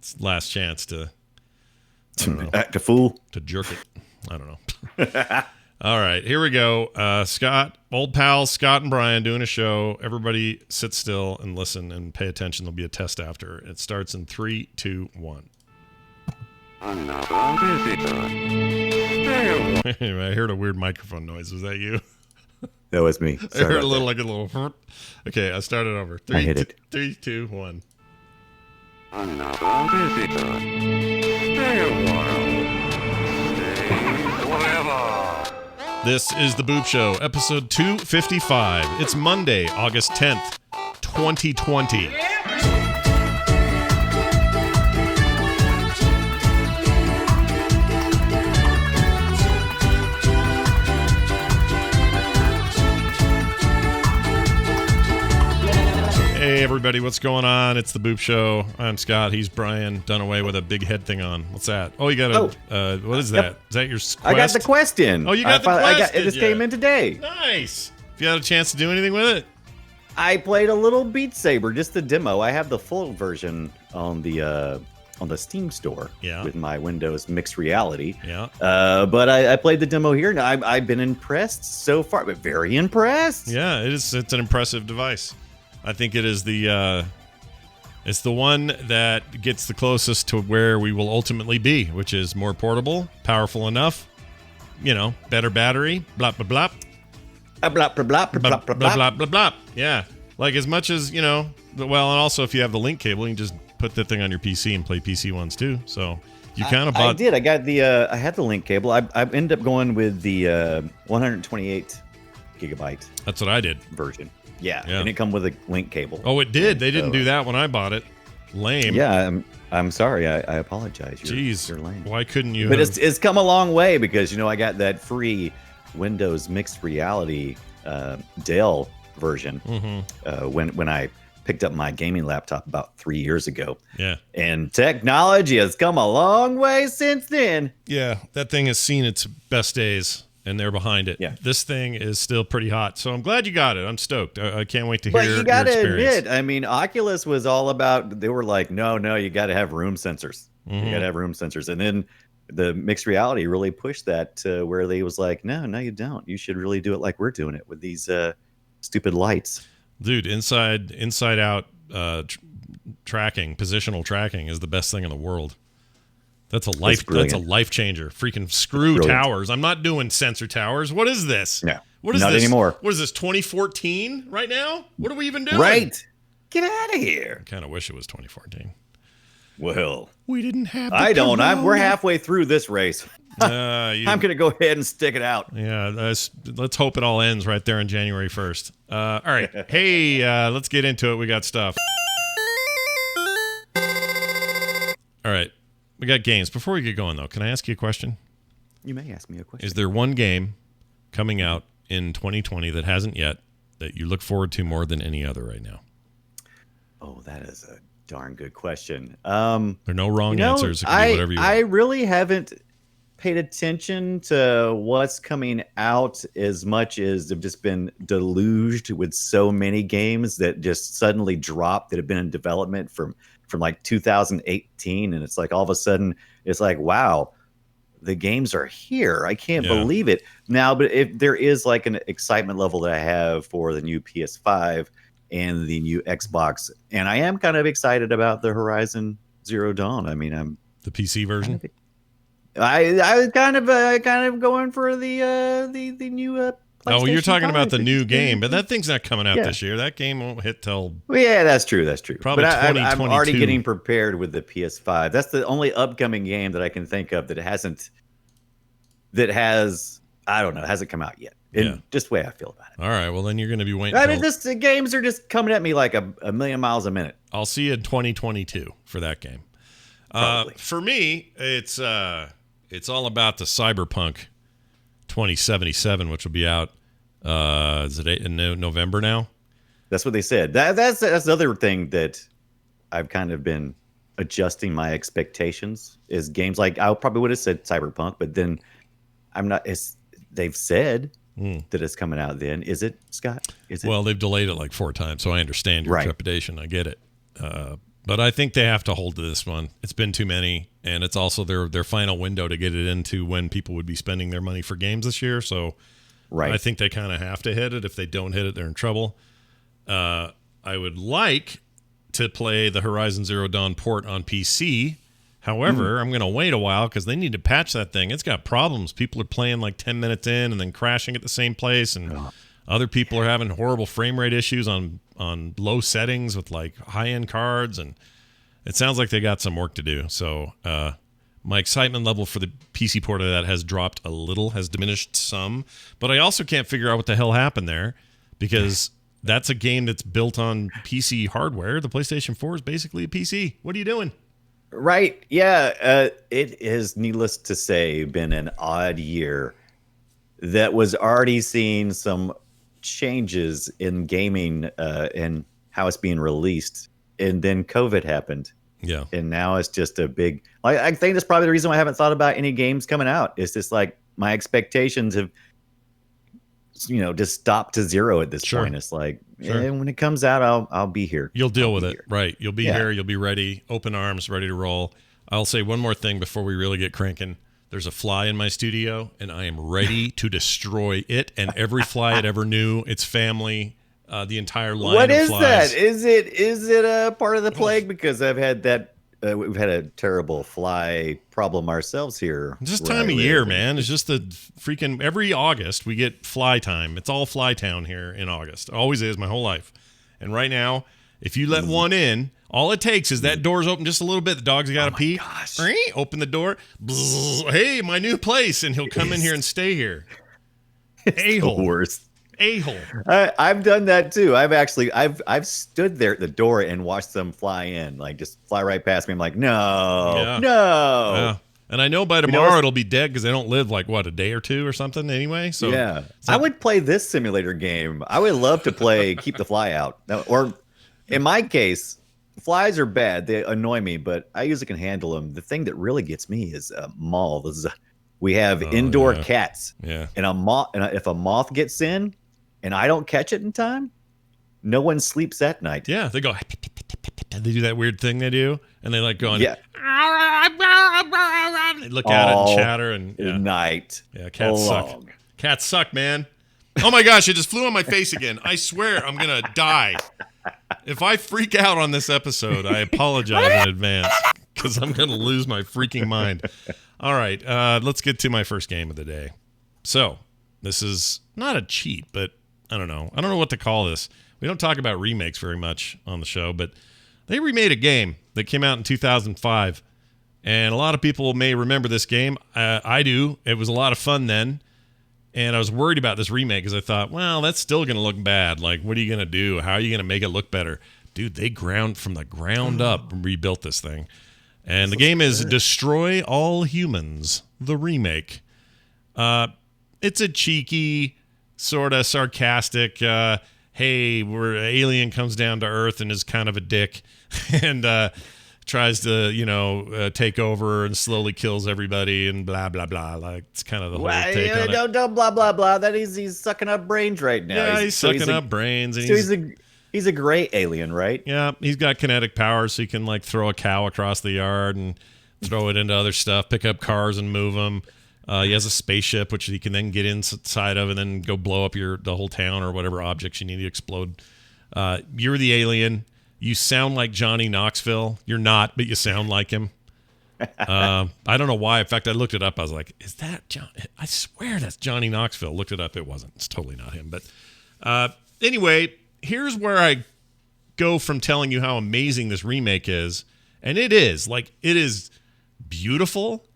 It's last chance to act a fool. To jerk it. I don't know. All right, here we go. Scott, old pals, Scott and Brian doing a show. Everybody sit still and listen and pay attention. There'll be a test after. It starts in 3, 2, 1. Another visitor. Anyway, I heard a weird microphone noise. Was that you? That was me. I heard a little. Okay, I started over. I hit it. 3, 2, 1. Another visitor. Stay a while. Stay forever. This is The Boop Show, episode 255. It's Monday, August 10th, 2020. Hey everybody, what's going on? It's The Boop Show. I'm Scott. He's Brian. Done away with a big head thing on. What's that? Oh, you got a. What is that? Yep. Is that your quest? I got the quest in. Oh, you got the quest. It just came in today. Nice. If you had a chance to do anything with it. I played a little Beat Saber, just the demo. I have the full version on the Steam store. Yeah. With my Windows mixed reality. Yeah. But I played the demo here, and I've been impressed so far. But very impressed. Yeah, it is. It's an impressive device. I think it is it's the one that gets the closest to where we will ultimately be, which is more portable, powerful enough, better battery, blah, blah, blah. Blah, blah, blah, blah, blah, blah, Blah, blah, blah, blah. Yeah. Like as much as, well, and also if you have the link cable, you can just put that thing on your PC and play PC ones too. So you kind of bought. I did. I got I had the link cable. I ended up going with the 128 gigabyte. That's what I did. Version. Yeah, and it come with a link cable. Oh, it did. They didn't do that when I bought it. Lame. Yeah, I'm sorry. I apologize. Jeez, you're lame. Why couldn't you? But it's come a long way because I got that free Windows mixed reality Dell version when I picked up my gaming laptop about 3 years ago. Yeah, and technology has come a long way since then. Yeah, that thing has seen its best days. And they're behind it. Yeah. This thing is still pretty hot. So I'm glad you got it. I'm stoked. I can't wait to hear your experience. But you got to admit, I mean, Oculus was all about, they were like, no, you got to have room sensors. You got to have room sensors. And then the mixed reality really pushed that to where they was like, no, you don't. You should really do it like we're doing it with these stupid lights. Dude, inside out tracking, positional tracking is the best thing in the world. That's a life changer. Freaking screw towers. I'm not doing sensor towers. What is this? No. What is not this? Anymore. What is this? 2014 right now? What are we even doing? Right. Get out of here. I kind of wish it was 2014. Well, we didn't have. We're halfway through this race. I'm gonna go ahead and stick it out. Yeah. Let's hope it all ends right there on January 1st. All right. Hey, let's get into it. We got stuff. All right. We got games. Before we get going, though, can I ask you a question? You may ask me a question. Is there one game coming out in 2020 that hasn't yet that you look forward to more than any other right now? Oh, that is a darn good question. There are no wrong answers. It can be whatever you want. I really haven't paid attention to what's coming out as much as I've just been deluged with so many games that just suddenly dropped that have been in development from like 2018, and it's like all of a sudden it's like, wow, the games are here. I can't believe it now. But if there is like an excitement level that I have for the new PS5 and the new Xbox, and I am kind of excited about the Horizon Zero Dawn. I mean, I'm the PC version. I was kind of going for the new. Oh, you're talking about the new game, but that thing's not coming out this year. That game won't hit till. Well, yeah, that's true. Probably but 2022. I'm already getting prepared with the PS5. That's the only upcoming game that I can think of that hasn't come out yet. Just the way I feel about it. All right, well then you're going to be waiting. I mean, the games are just coming at me like a million miles a minute. I'll see you in 2022 for that game. For me, it's all about the Cyberpunk 2077, which will be out. Is it in November now? That's what they said. That's the other thing that I've kind of been adjusting my expectations. Is games like I probably would have said Cyberpunk, but then I'm not. They've said that it's coming out. Then is it, Scott? Is it? Well, they've delayed it like 4 times, so I understand your trepidation. I get it. But I think they have to hold to this one. It's been too many, and it's also their final window to get it into when people would be spending their money for games this year. So Right. I think they kind of have to hit it. If they don't hit it, they're in trouble. I would like to play the Horizon Zero Dawn port on PC. However, I'm going to wait a while because they need to patch that thing. It's got problems. People are playing like 10 minutes in and then crashing at the same place, and other people are having horrible frame rate issues on low settings with like high-end cards, and it sounds like they got some work to do. So my excitement level for the PC port of that has dropped a little, has diminished some, but I also can't figure out what the hell happened there because that's a game that's built on PC hardware. The PlayStation 4 is basically a PC. What are you doing? Right. Yeah. It is, needless to say, been an odd year that was already seeing some changes in gaming and how it's being released. And then COVID happened. Yeah. And now it's just a big, I think that's probably the reason why I haven't thought about any games coming out. It's just like my expectations have, just stopped to zero at this point. It's like, when it comes out, I'll be here. You'll deal with it. Right. You'll be here. You'll be ready. Open arms, ready to roll. I'll say one more thing before we really get cranking. There's a fly in my studio, and I am ready to destroy it and every fly it ever knew, its family, the entire line What of is flies. that? Is it a part of the plague? Because I've had that. We've had a terrible fly problem ourselves here. It's just time of year, man. It's just the freaking every August we get fly time. It's all fly town here in August. Always is my whole life. And right now, if you let one in, all it takes is that door's open just a little bit. The dog's got to pee. Gosh. Open the door. Bzz, hey, my new place, and he'll come in here and stay here. A-hole. Worst. A-hole. I've done that too. I've stood there at the door and watched them fly in, like just fly right past me. I'm like, no. Yeah. And I know by tomorrow it'll be dead because they don't live like a day or two or something anyway. So yeah, I would play this simulator game. I would love to play Keep the Fly Out. Or in my case, flies are bad. They annoy me, but I usually can handle them. The thing that really gets me is moths. We have indoor cats. Yeah. And if a moth gets in and I don't catch it in time, no one sleeps that night. Yeah, they go. They do that weird thing they do, and they like go on. Yeah. They look at it and chatter and night. Yeah, cats suck. Cats suck, man. Oh my gosh, it just flew on my face again. I swear I'm gonna die. If I freak out on this episode, I apologize in advance because I'm gonna lose my freaking mind. All right, let's get to my first game of the day. So this is not a cheat, but I don't know what to call this. We don't talk about remakes very much on the show, but they remade a game that came out in 2005, and a lot of people may remember this game. I do. It was a lot of fun then, and I was worried about this remake because I thought, well, that's still going to look bad. Like, what are you going to do? How are you going to make it look better? Dude, they from the ground up rebuilt this thing. And the game is Destroy All Humans, the remake. It's a cheeky, sort of sarcastic, hey, where an alien comes down to Earth and is kind of a dick and tries to, take over and slowly kills everybody and blah, blah, blah. Like, it's kind of the whole take on it. Don't blah, blah, blah. That he's sucking up brains right now. Yeah, he's sucking up brains. And he's a gray alien, right? Yeah, he's got kinetic powers, so he can, like, throw a cow across the yard and throw it into other stuff, pick up cars and move them. He has a spaceship, which he can then get inside of and then go blow up the whole town or whatever objects you need to explode. You're the alien. You sound like Johnny Knoxville. You're not, but you sound like him. I don't know why. In fact, I looked it up. I was like, is that John? I swear that's Johnny Knoxville. Looked it up. It wasn't. It's totally not him. But anyway, here's where I go from telling you how amazing this remake is. And it is. Like, it is beautiful.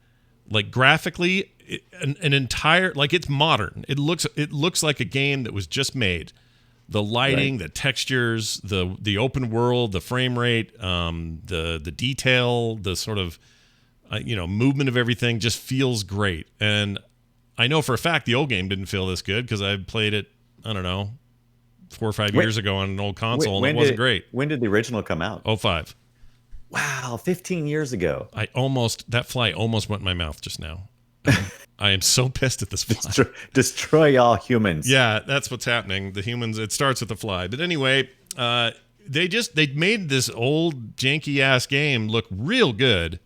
Like, graphically, an entire, like, it's modern. It looks like a game that was just made. The lighting, the textures, the open world, the frame rate, the detail, the sort of movement of everything just feels great. And I know for a fact the old game didn't feel this good because I played it, I don't know, 4 or 5 years ago on an old console, and it wasn't great. When did the original come out? 2005. Wow, 15 years ago. That fly almost went in my mouth just now. I am so pissed at this fly. Destroy all humans. Yeah, that's what's happening. The humans, it starts with the fly. But anyway, they made this old janky ass game look real good.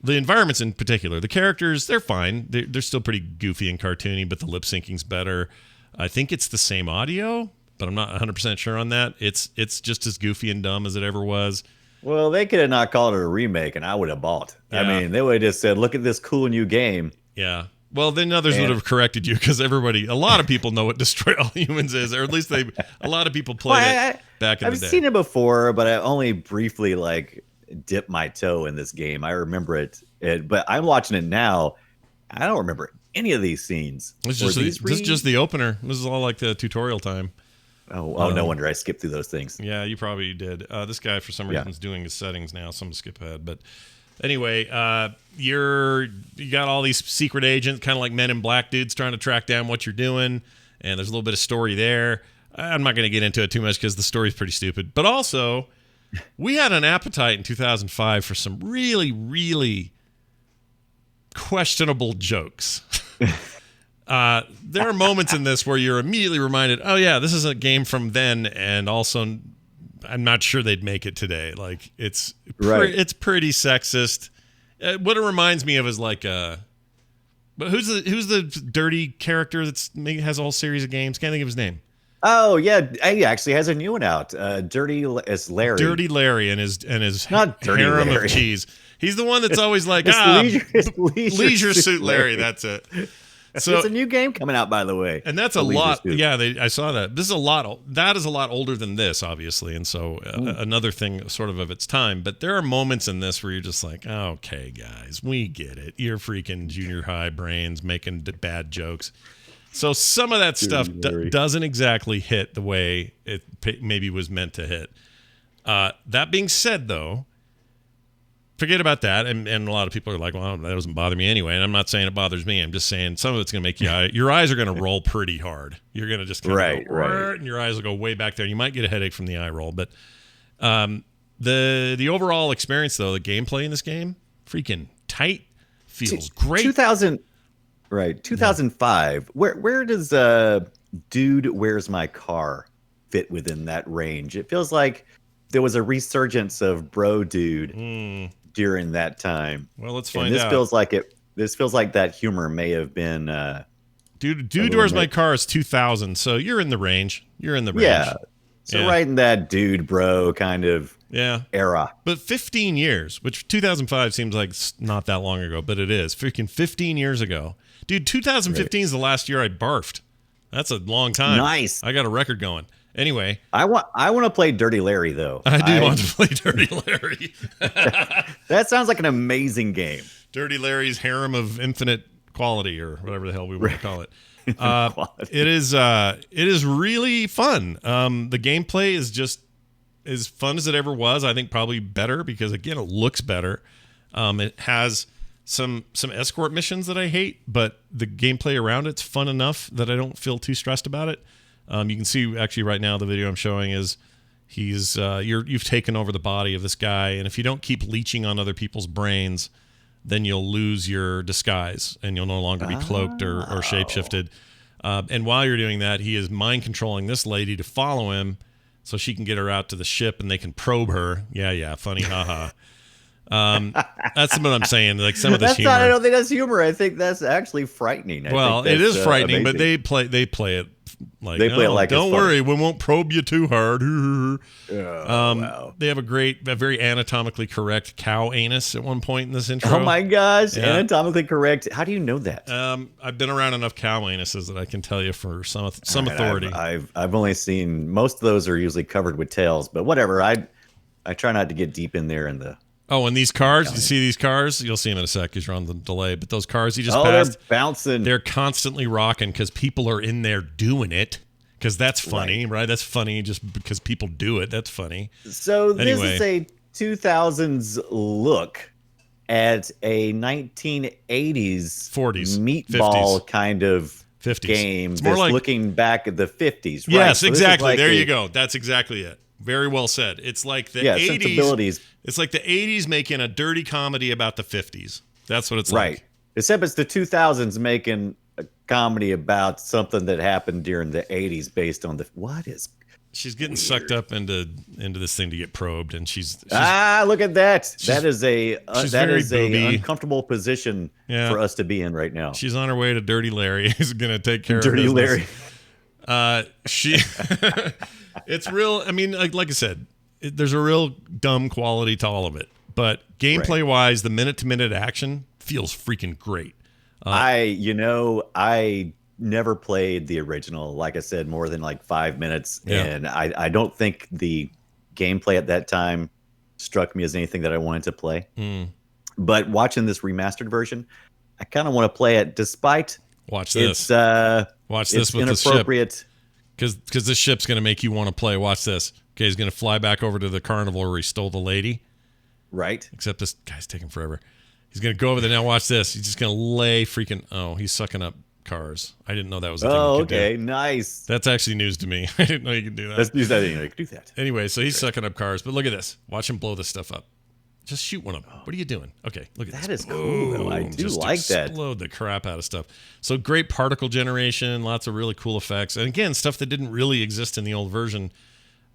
The environments in particular, the characters, they're fine. They're still pretty goofy and cartoony, but the lip syncing's better. I think it's the same audio, but I'm not 100% sure on that. It's just as goofy and dumb as it ever was. Well, they could have not called it a remake, and I would have bought. Yeah. I mean, they would have just said, "Look at this cool new game." Yeah. Well, then others would have corrected you because a lot of people know what Destroy All Humans is, or at least a lot of people played it back in the day. I've seen it before, but I only briefly dipped my toe in this game. I remember it, but I'm watching it now. I don't remember any of these scenes. This is just the opener. This is all like the tutorial time. Oh, no wonder I skipped through those things. Yeah, you probably did. This guy, for some reason, is doing his settings now, so I'm going to skip ahead. But anyway, you got all these secret agents, kind of like Men in Black dudes, trying to track down what you're doing, and there's a little bit of story there. I'm not going to get into it too much because the story's pretty stupid. But also, we had an appetite in 2005 for some really, really questionable jokes. There are moments in this where you're immediately reminded, oh yeah, this is a game from then, and also I'm not sure they'd make it today. Like it's pretty sexist. What it reminds me of is but who's the dirty character has a whole series of games? Can't think of his name. Oh yeah, he actually has a new one out. Dirty as Larry. Dirty Larry and his not Dirty harem Larry. of cheese. He's the one that's always like leisure suit Larry. That's it. So it's a new game coming out, by the way. And that's a lot. Yeah, I saw that. This is a lot. That is a lot older than this, obviously, and so another thing, sort of its time. But there are moments in this where you're just like, okay, guys, we get it. You're freaking junior high brains making bad jokes. So some of that stuff doesn't exactly hit the way it maybe was meant to hit. That being said, though, forget about that. And a lot of people are like, well, that doesn't bother me anyway. And I'm not saying it bothers me. I'm just saying some of it's going to make your eyes are going to roll pretty hard. You're going to just kind of go, and your eyes will go way back there. And you might get a headache from the eye roll. But the overall experience, though, the gameplay in this game, freaking tight, feels great. 2005. Where does Dude, Where's My Car fit within that range? It feels like there was a resurgence of Bro Dude during that time. Well, let's find out. This feels like that humor may have been. Dude, Where's My Car is 2000, so you're in the range. Yeah. So right in that dude, bro kind of era. But 15 years, which 2005 seems like not that long ago, but it is. Freaking 15 years ago. Dude, 2015 is the last year I barfed. That's a long time. Nice. I got a record going. Anyway. I want to play Dirty Larry, though. I do want to play Dirty Larry. That sounds like an amazing game. Dirty Larry's Harem of Infinite Quality, or whatever the hell we want to call it. It is really fun. The gameplay is just as fun as it ever was. I think probably better because, again, it looks better. It has some escort missions that I hate, but the gameplay around it's fun enough that I don't feel too stressed about it. You can see actually right now the video I'm showing is you've taken over the body of this guy, and if you don't keep leeching on other people's brains, then you'll lose your disguise and you'll no longer be cloaked or shapeshifted. And while you're doing that, he is mind controlling this lady to follow him so she can get her out to the ship and they can probe her. Yeah, funny, haha. That's what I'm saying. Like some of this humor. I don't think that's humor. I think that's actually frightening. It is frightening, but they play it like, don't worry, we won't probe you too hard. Wow. They have a very anatomically correct cow anus at one point in this intro. Oh my gosh, anatomically correct. How do you know that? I've been around enough cow anuses that I can tell you for some authority. I've only seen, most of those are usually covered with tails, but whatever. I try not to get deep in there in the. Oh, and these cars, you see these cars? You'll see them in a sec because you're on the delay. But those cars you just passed, they're bouncing. They're constantly rocking because people are in there doing it. Because that's funny, right? That's funny just because people do it. That's funny. So this is a 2000s look at a 1980s 40s meatball 50s. kind of 50s. Game. It's more like looking back at the 50s. Right? Yes, so exactly. There you go. That's exactly it. Very well said. It's like the 80s. Sensibilities. It's like the 80s making a dirty comedy about the 50s. That's what it's like. Right. Except it's the 2000s making a comedy about something that happened during the 80s based on the She's getting sucked up into this thing to get probed, and she's look at that. That is a booby. uncomfortable position for us to be in right now. She's on her way to Dirty Larry. He's gonna take care Dirty of business. Larry. It's real. I mean, like I said, there's a real dumb quality to all of it, but gameplay wise, the minute-to-minute action feels freaking great. I never played the original, like I said, more than like 5 minutes. And I don't think the gameplay at that time struck me as anything that I wanted to play. But watching this remastered version, I kind of want to play it despite Watch this with inappropriate. The ship. Because this ship's going to make you want to play. Watch this. Okay, he's going to fly back over to the carnival where he stole the lady. Right. Except this guy's taking forever. He's going to go over there. Now watch this. He's just going to lay freaking... Oh, he's sucking up cars. I didn't know that was a thing. Oh, okay. Nice. That's actually news to me. I didn't know you could do that. That's news. I didn't know you could do that. Anyway, so he's sucking up cars. But look at this. Watch him blow this stuff up. Just shoot one of them. What are you doing? Okay, look at this. That is cool, though. I do like that. Explode the crap out of stuff. So great particle generation, lots of really cool effects. And again, stuff that didn't really exist in the old version.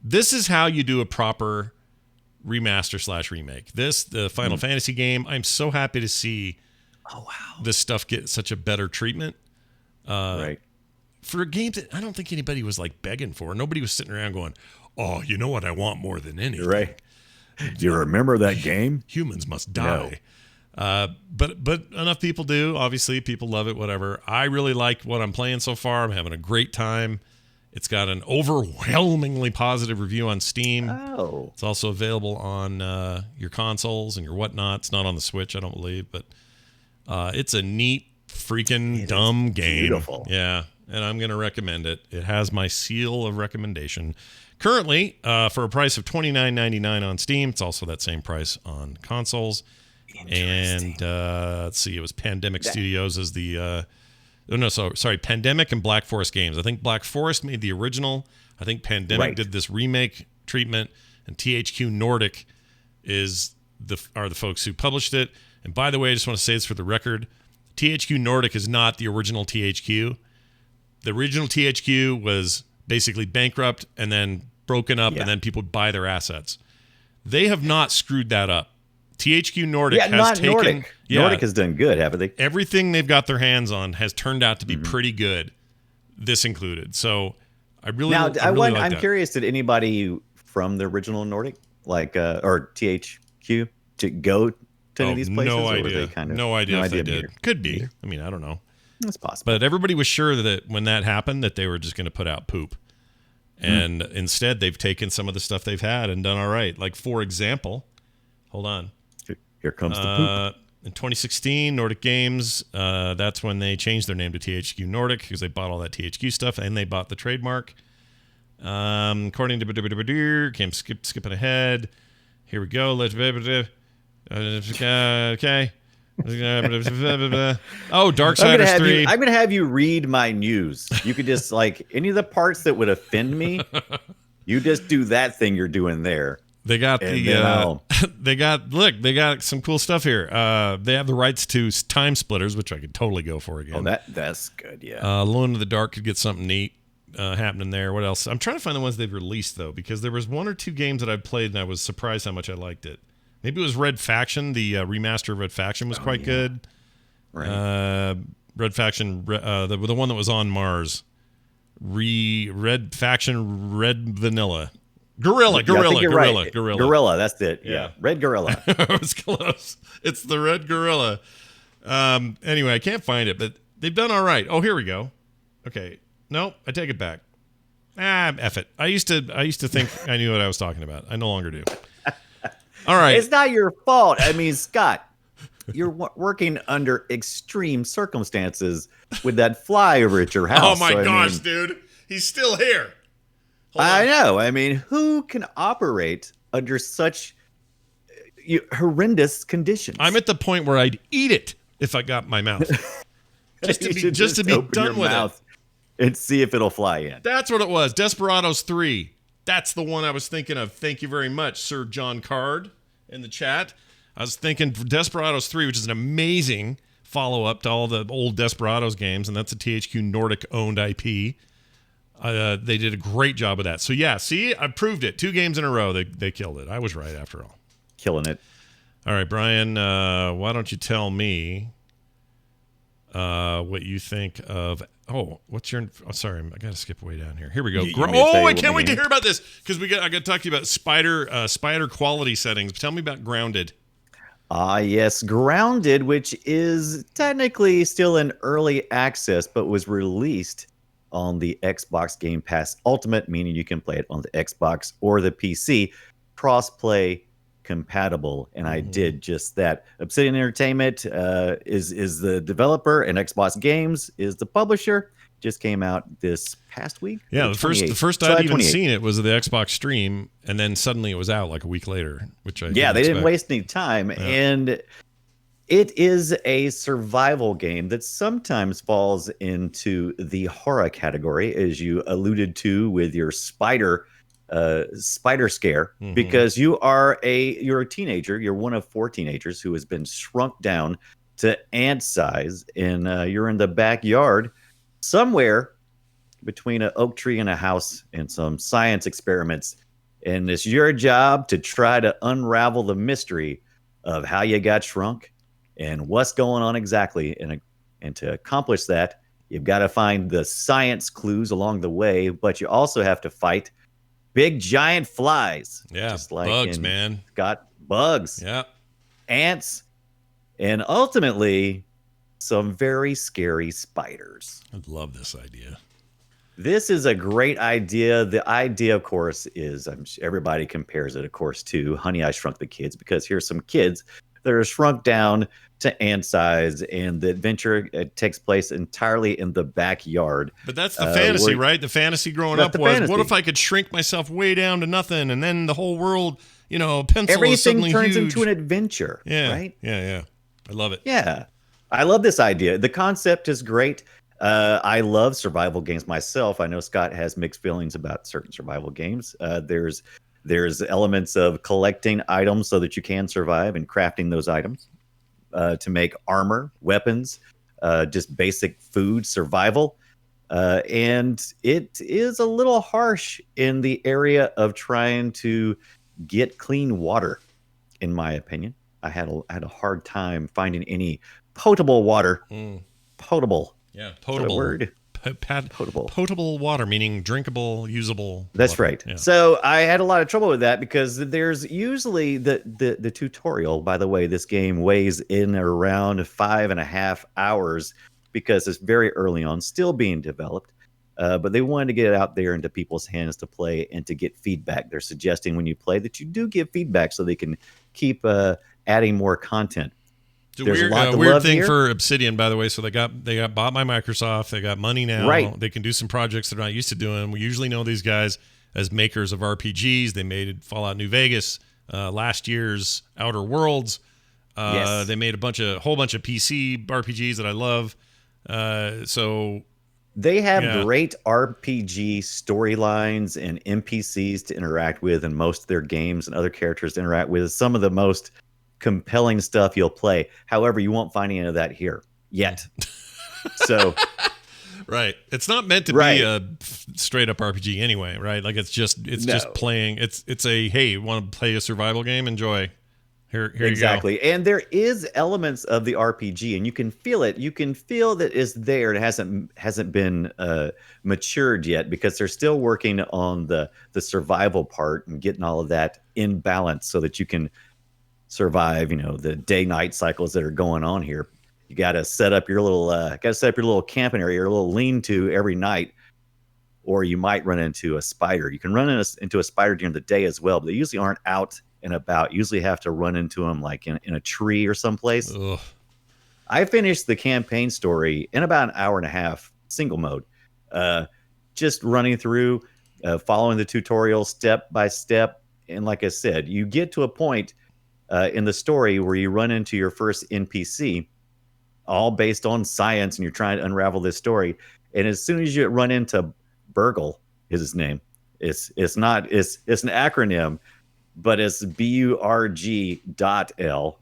This is how you do a proper remaster/remake. The Final Fantasy game, I'm so happy to see this stuff get such a better treatment. Right. For a game that I don't think anybody was like begging for. Nobody was sitting around going, "Oh, you know what I want more than anything." Right. Do you remember that game? Humans must die. No. But enough people do. Obviously, people love it, whatever. I really like what I'm playing so far. I'm having a great time. It's got an overwhelmingly positive review on Steam. Oh. It's also available on your consoles and your whatnot. It's not on the Switch, I don't believe. But it's a neat, freaking dumb game. Beautiful. Yeah, and I'm going to recommend it. It has my seal of recommendation. Currently, for a price of $29.99 on Steam, it's also that same price on consoles. And let's see, it was Pandemic Studios as the Pandemic and Black Forest Games. I think Black Forest made the original. I think Pandemic did this remake treatment, and THQ Nordic are the folks who published it. And by the way, I just want to say this for the record: THQ Nordic is not the original THQ. The original THQ was basically bankrupt and then broken up, and then people buy their assets. They have not screwed that up. THQ Nordic has taken... Nordic. Nordic has done good, haven't they? Everything they've got their hands on has turned out to be pretty good, this included. So I really like I'm curious, did anybody from the original Nordic, or THQ, to go to any of these places? No idea. No idea if they did. Could be. I mean, I don't know. That's possible. But everybody was sure that when that happened, that they were just going to put out poop. And instead, they've taken some of the stuff they've had and done all right. Like, for example, hold on. Here comes the poop. In 2016, Nordic Games, that's when they changed their name to THQ Nordic because they bought all that THQ stuff and they bought the trademark. According to skipping ahead. Here we go. Okay. Oh, Darksiders 3. I'm gonna have you read my news. You could just any of the parts that would offend me. You just do that thing you're doing there. They got they got some cool stuff here. They have the rights to Time Splitters, which I could totally go for again. Oh, that's good. Yeah. Alone in the Dark could get something neat happening there. What else? I'm trying to find the ones they've released though, because there was one or two games that I've played and I was surprised how much I liked it. Maybe it was Red Faction. The remaster of Red Faction was quite good. Right. Red Faction, the one that was on Mars. Red Faction, Red Vanilla. Gorilla. That's it. Yeah. Red Gorilla. It was close. It's the Red Gorilla. Anyway, I can't find it, but they've done all right. Oh, here we go. Okay. Nope, I take it back. F it. I used to think I knew what I was talking about. I no longer do. All right. It's not your fault. I mean, Scott, you're working under extreme circumstances with that fly over at your house. Oh, my gosh, dude. He's still here. I know. I mean, who can operate under such horrendous conditions? I'm at the point where I'd eat it if I got my mouth. just to be done with it. And see if it'll fly in. That's what it was. Desperados 3. That's the one I was thinking of. Thank you very much, Sir John Card in the chat. I was thinking Desperados 3, which is an amazing follow-up to all the old Desperados games, and that's a THQ Nordic-owned IP. They did a great job of that. So yeah, see, I proved it. 2 games in a row, they killed it. I was right after all. Killing it. All right, Brian, why don't you tell me what you think of? Sorry, I got to skip way down here. Here we go. I can't wait to hear about this because I got to talk to you about spider quality settings. Tell me about Grounded. Yes, Grounded, which is technically still in early access, but was released on the Xbox Game Pass Ultimate, meaning you can play it on the Xbox or the PC, cross-play compatible, and I did just that. Obsidian Entertainment is the developer, and Xbox Games is the publisher. Just came out this past week. Yeah, the first I'd even seen it was the Xbox stream, and then suddenly it was out like a week later, which they didn't waste any time, and it is a survival game that sometimes falls into the horror category, as you alluded to with your spider scare, because you're a teenager. You're one of 4 teenagers who has been shrunk down to ant size, and you're in the backyard somewhere between an oak tree and a house and some science experiments. And it's your job to try to unravel the mystery of how you got shrunk and what's going on exactly. And to accomplish that, you've got to find the science clues along the way, but you also have to fight big giant flies. Yeah, just like bugs, man. Got bugs. Yeah. Ants. And ultimately, some very scary spiders. I love this idea. This is a great idea. The idea, of course, is everybody compares it, of course, to Honey, I Shrunk the Kids, because here's some kids that are shrunk down to ant size, and the adventure takes place entirely in the backyard. But that's the fantasy, right? The fantasy growing up was, what if I could shrink myself way down to nothing, and then the whole world, pencil everything is suddenly turns huge. into an adventure, yeah, right? Yeah. I love it. Yeah. I love this idea. The concept is great. I love survival games myself. I know Scott has mixed feelings about certain survival games. There's elements of collecting items so that you can survive and crafting those items to make armor, weapons, just basic food, survival. And it is a little harsh in the area of trying to get clean water, in my opinion. I had a hard time finding any potable water. Potable. Yeah, potable. Word. Potable. Potable water, meaning drinkable, usable. That's water. right. Yeah. So I had a lot of trouble with that because there's usually the tutorial. By the way, this game weighs in around 5.5 hours because it's very early on, still being developed. But they wanted to get it out there into people's hands to play and to get feedback. They're suggesting when you play that you do give feedback so they can keep adding more content. It's a weird thing for Obsidian, by the way. So they got bought by Microsoft. They got money now. Right. They can do some projects they're not used to doing. We usually know these guys as makers of RPGs. They made Fallout New Vegas, last year's Outer Worlds. Yes. They made a whole bunch of PC RPGs that I love. So they have great RPG storylines and NPCs to interact with in most of their games, and other characters to interact with. Some of the most compelling stuff you'll play. However, you won't find any of that here yet. So, right, it's not meant to be a straight up RPG anyway, right? Like it's just playing. It's a, hey, want to play a survival game? Enjoy. Here exactly. You go. And there is elements of the RPG, and you can feel it. You can feel that it's there. It hasn't been matured yet because they're still working on the survival part and getting all of that in balance so that you can survive, the day-night cycles that are going on here. You got to set up your little camping area, your little lean-to every night, or you might run into a spider. You can run into a spider during the day as well, but they usually aren't out and about. You usually have to run into them like in a tree or someplace. Ugh. I finished the campaign story in about an hour and a half, single mode, just running through, following the tutorial step by step. And like I said, you get to a point in the story where you run into your first NPC, all based on science, and you're trying to unravel this story. And as soon as you run into Burgle, is his name. It's an acronym, but it's BURG.L.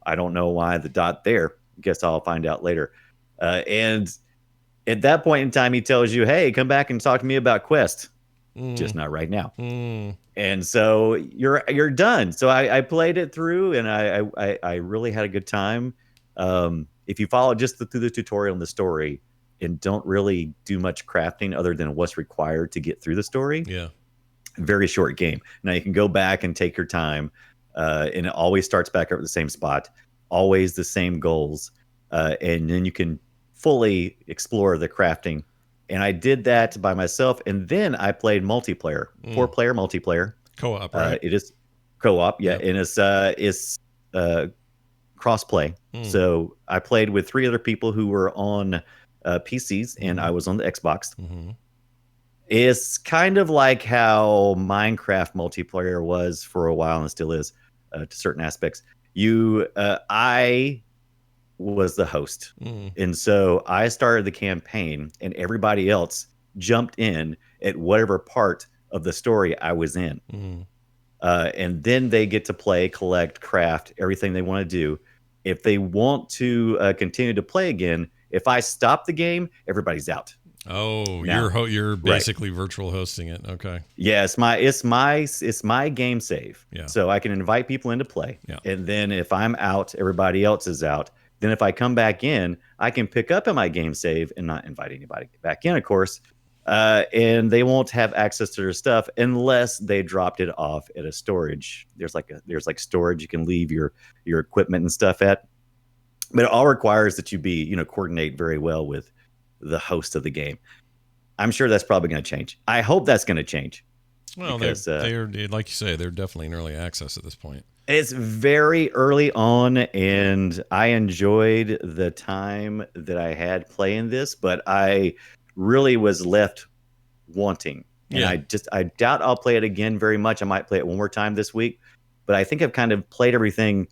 I don't know why the dot there. Guess I'll find out later. And At that point in time, he tells you, "Hey, come back and talk to me about Quest." Mm. Just not right now. Mm. And so you're done. So I played it through, and I really had a good time. If you follow just through the tutorial and the story, and don't really do much crafting other than what's required to get through the story, Yeah. very short game. Now you can go back and take your time, and it always starts back up at the same spot, always the same goals, and then you can fully explore the crafting. And I did that by myself, and then I played multiplayer, 4-player multiplayer. Co-op, right? It is co-op, yeah, Yep. and it's cross-play. So I played with 3 other people who were on PCs, and I was on the Xbox. Mm-hmm. It's kind of like how Minecraft multiplayer was for a while and still is to certain aspects. I was the host. And so I started the campaign and everybody else jumped in at whatever part of the story I was in. And then they get to play, collect, craft, everything they want to do. If they want to continue to play again, if I stop the game, everybody's out. Oh, Now, you're basically virtual hosting it. Okay. Yeah, it's my game save. Yeah. So I can invite people into play. Yeah. And then if I'm out, everybody else is out. Then if I come back in, I can pick up in my game save and not invite anybody back in, of course. And they won't have access to their stuff unless they dropped it off at a storage. There's like storage you can leave your equipment and stuff at. But it all requires that you be, coordinate very well with the host of the game. I'm sure that's probably going to change. I hope that's going to change. Well, because, they're like you say, they're definitely in early access at this point. It's very early on, and I enjoyed the time that I had playing this, but I really was left wanting. And I doubt I'll play it again very much. I might play it one more time this week, but I think I've kind of played everything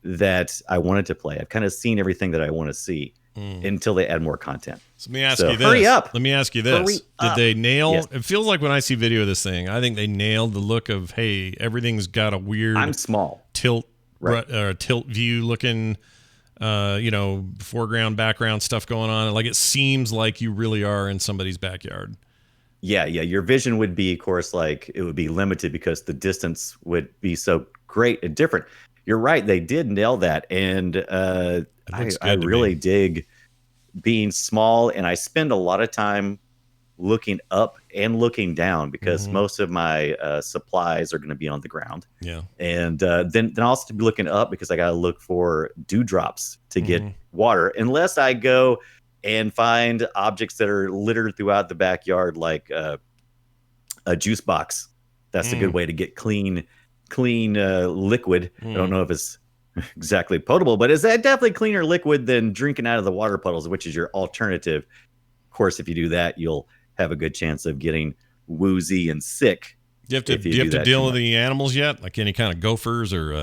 that I wanted to play. I've kind of seen everything that I want to see until they add more content. So let me ask you this. Hurry up. Let me ask you this. Hurry Did up. they nail? Yes. It feels like when I see video of this thing, I think they nailed the look of, hey, everything's got a weird I'm small. tilt Right. tilt view looking, foreground, background stuff going on. Like it seems like you really are in somebody's backyard. Yeah. Your vision would be, of course, like it would be limited because the distance would be so great and different. You're right. They did nail that. And I really dig being small. And I spend a lot of time looking up and looking down because most of my supplies are going to be on the ground. Yeah. And then also to be looking up because I got to look for dewdrops to get water, unless I go and find objects that are littered throughout the backyard, like a juice box. That's a good way to get clean liquid. I don't know if it's exactly potable, but it's definitely cleaner liquid than drinking out of the water puddles, which is your alternative. Of course, if you do that, you'll have a good chance of getting woozy and sick. Do you have to deal with the animals yet? Like any kind of gophers or,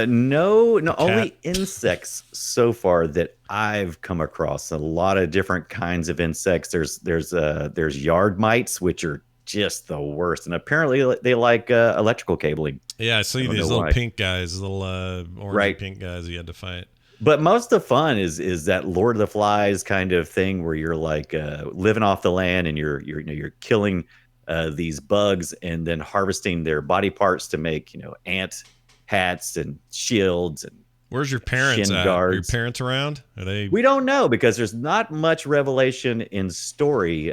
No, only insects so far that I've come across. A lot of different kinds of insects. There's yard mites, which are just the worst, and apparently they like electrical cabling. Yeah, I see these little pink guys, little orange pink guys you had to fight. But most of the fun is that Lord of the Flies kind of thing where you're like living off the land and you're killing these bugs and then harvesting their body parts to make ant hats and shields and. Where's your parents at? Are your parents around? Are they? We don't know because there's not much revelation in story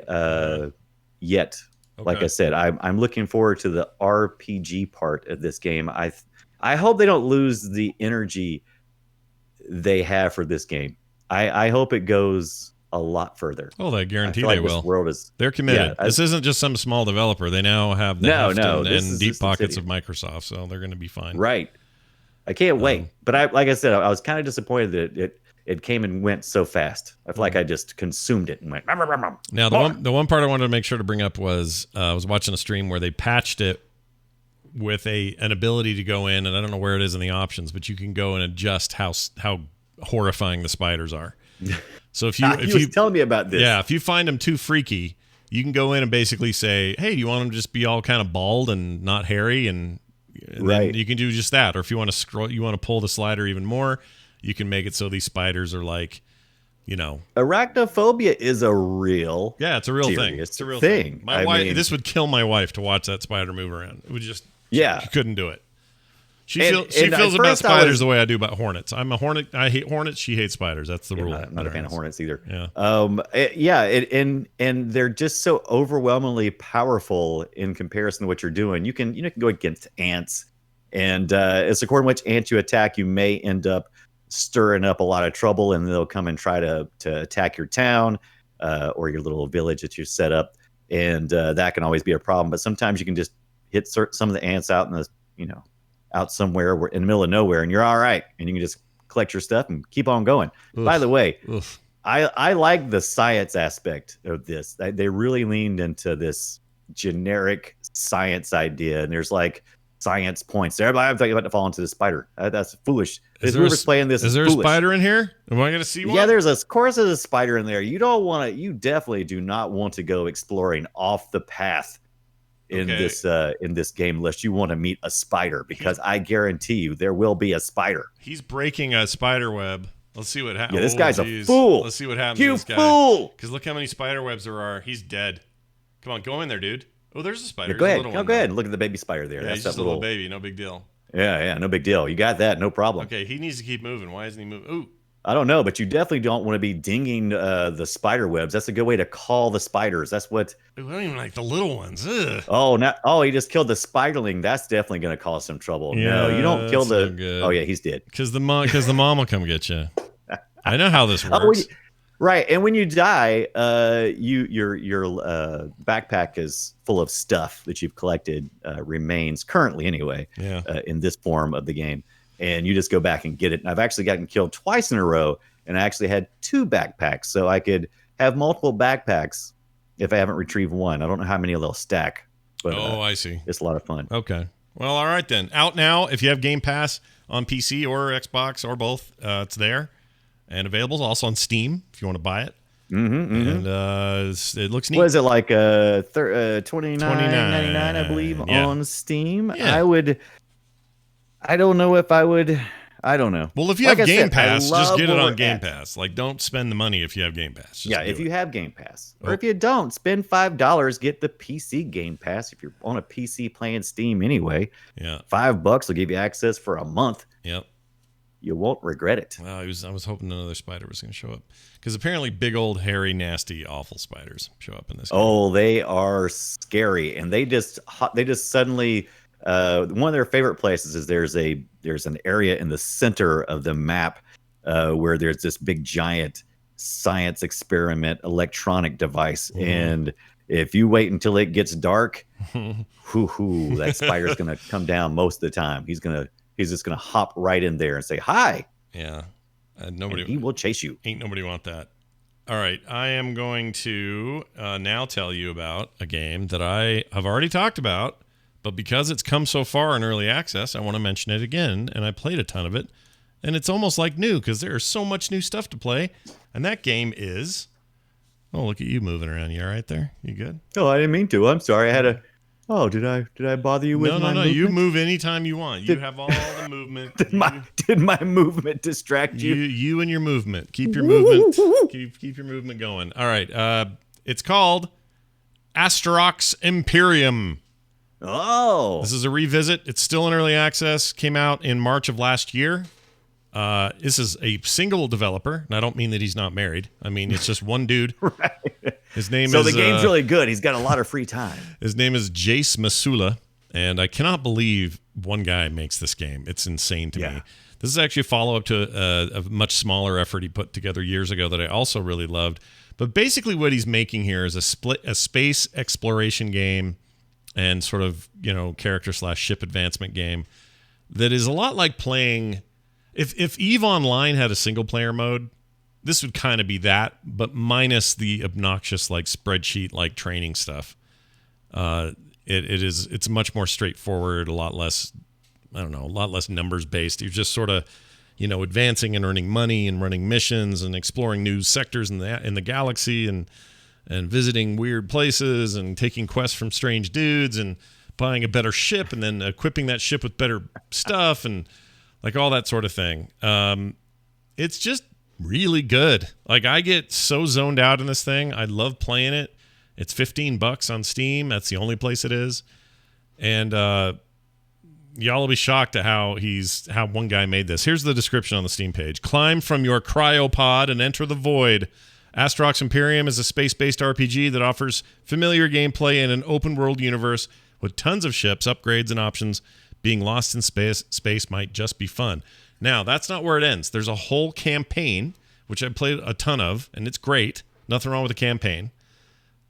yet. Okay. Like I said, I'm looking forward to the RPG part of this game. I hope they don't lose the energy they have for this game. I hope it goes a lot further. Oh, I guarantee they will. They're committed. This isn't just some small developer. They now have the heft and deep pockets of Microsoft, so they're going to be fine. Right. I can't wait. But like I said, I was kind of disappointed that it came and went so fast. I feel like I just consumed it and went. Now, the one part I wanted to make sure to bring up was I was watching a stream where they patched it with an ability to go in, and I don't know where it is in the options, but you can go and adjust how horrifying the spiders are. So if you telling me about this, if you find them too freaky, you can go in and basically say, "Hey, do you want them to just be all kind of bald and not hairy?" And then you can do just that. Or if you want to pull the slider even more, you can make it so these spiders are like Arachnophobia is a real, Yeah, it's a real thing. serious It's a real thing. My wife, this would kill my wife to watch that spider move around. It would just, she couldn't do it. She feels about spiders the way I do about hornets. I'm a hornet. I hate hornets. She hates spiders. That's the rule. I'm not a fan of hornets either. Yeah. And they're just so overwhelmingly powerful in comparison to what you're doing. You can go against ants, and it's according to which ant you attack, you may end up stirring up a lot of trouble, and they'll come and try to attack your town or your little village that you set up, and that can always be a problem. But sometimes you can just hit some of the ants out in the out somewhere in the middle of nowhere, and you're all right, and you can just collect your stuff and keep on going. Oof. By the way, I like the science aspect of this. They really leaned into this generic science idea, and there's like science points. Everybody, I'm about to fall into the spider. That's foolish. Whoever's playing this is there foolish. A spider in here? Am I going to see one? Yeah, there's a spider in there. You definitely do not want to go exploring off the path in this game unless you want to meet a spider, because I guarantee you there will be a spider. He's breaking a spider web. Let's see what happens. Yeah, this guy's a fool. Let's see what happens to this guy. You fool! Because look how many spider webs there are. He's dead. Come on, go in there, dude. Oh, there's a spider. Yeah, go ahead. Go ahead. Look at the baby spider there. Yeah, that's he's just a little baby. No big deal. Yeah, no big deal. You got that. No problem. Okay, he needs to keep moving. Why isn't he moving? Ooh. I don't know, but you definitely don't want to be dinging the spider webs. That's a good way to call the spiders. That's what. Ooh, I don't even like the little ones. Ugh. He just killed the spiderling. That's definitely going to cause some trouble. Yeah, no, you don't kill the. Good. Oh yeah, he's dead. Because the mom will come get you. I know how this works. Right, and when you die, your backpack is full of stuff that you've collected, remains currently anyway. Yeah. In this form of the game. And you just go back and get it. And I've actually gotten killed twice in a row, and I actually had 2 backpacks, so I could have multiple backpacks if I haven't retrieved one. I don't know how many they'll stack, but I see. It's a lot of fun. Okay. Well, all right then. Out now. If you have Game Pass on PC or Xbox or both, it's there and available. Also on Steam if you want to buy it. And it looks neat. What is it like? $29.99, I believe, on Steam. Yeah. I don't know if I would. I don't know. Well, if you have Game Pass, just get it on Game Pass. Like, don't spend the money if you have Game Pass. If you have Game Pass. Or if you don't, spend $5, get the PC Game Pass if you're on a PC playing Steam anyway. Yeah. $5 will give you access for a month. Yep. You won't regret it. Well, I was hoping another spider was going to show up. Because apparently big old, hairy, nasty, awful spiders show up in this game. Oh, they are scary. And they just suddenly... one of their favorite places is there's an area in the center of the map where there's this big giant science experiment electronic device, and if you wait until it gets dark, that spider's gonna come down most of the time. He's just gonna hop right in there and say hi. Yeah, he will chase you. Ain't nobody want that. All right, I am going to now tell you about a game that I have already talked about. But because it's come so far in early access, I want to mention it again, and I played a ton of it, and it's almost like new because there's so much new stuff to play, and that game is... Oh, look at you moving around. You all right there? You good? Oh, I didn't mean to. I'm sorry. I had a... Oh, did I bother you with my movement? No. You move anytime you want. You have all the movement. Did my movement distract you? You and your movement. Keep your movement. keep your movement going. All right. It's called Asterox Imperium. Oh. This is a revisit. It's still in early access. Came out in March of last year. This is a single developer, and I don't mean that he's not married. I mean, it's just one dude. Right. His name So the game's really good. He's got a lot of free time. His name is Jace Masula, and I cannot believe one guy makes this game. It's insane to me. This is actually a follow-up to a much smaller effort he put together years ago that I also really loved. But basically what he's making here is a space exploration game and sort of, character/ship advancement game that is a lot like playing... If EVE Online had a single-player mode, this would kind of be that, but minus the obnoxious, spreadsheet, training stuff. It's much more straightforward, a lot less numbers-based. You're just sort of, advancing and earning money and running missions and exploring new sectors in the galaxy and visiting weird places and taking quests from strange dudes and buying a better ship and then equipping that ship with better stuff and all that sort of thing. It's just really good. Like, I get so zoned out in this thing. I love playing it. It's $15 on Steam. That's the only place it is. And y'all will be shocked at how one guy made this. Here's the description on the Steam page. Climb from your cryopod and enter the void. Astrox Imperium is a space-based RPG that offers familiar gameplay in an open-world universe with tons of ships, upgrades, and options. Being lost in space might just be fun. Now, that's not where it ends. There's a whole campaign, which I've played a ton of, and it's great. Nothing wrong with the campaign.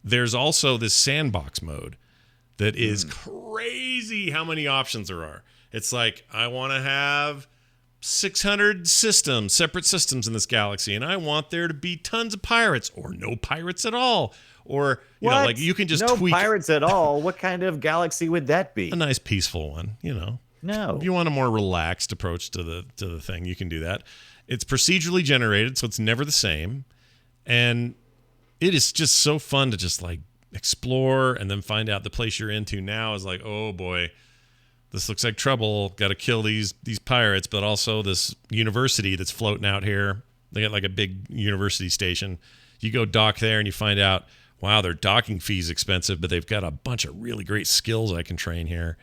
There's also this sandbox mode that is crazy how many options there are. It's like, I want to have 600 separate systems in this galaxy, and I want there to be tons of pirates or no pirates at all. Or, you know, like, you can just no tweak. No pirates at all? What kind of galaxy would that be? A nice peaceful one, you know. No. If you want a more relaxed approach to the thing, you can do that. It's procedurally generated, so it's never the same. And it is just so fun to just, like, explore and then find out the place you're into now is like, oh boy, this looks like trouble. Got to kill these pirates, but also this university that's floating out here. They got like a big university station. You go dock there and you find out, wow, their docking fee's expensive, but they've got a bunch of really great skills I can train here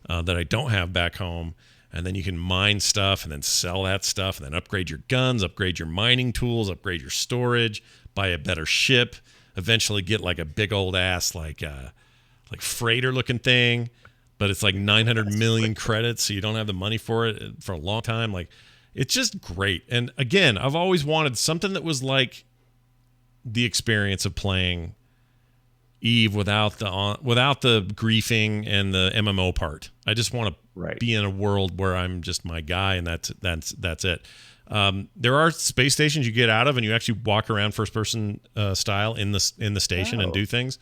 that I don't have back home. And then you can mine stuff and then sell that stuff and then upgrade your guns, upgrade your mining tools, upgrade your storage, buy a better ship. Eventually get like a big old ass like freighter looking thing, but it's like 900 million credits, so you don't have the money for it for a long time. Like, it's just great. And again, I've always wanted something that was like the experience of playing Eve without the griefing and the MMO part. I just want to be in a world where I'm just my guy, and that's it. There are space stations you get out of, and you actually walk around first-person style in the station and do things.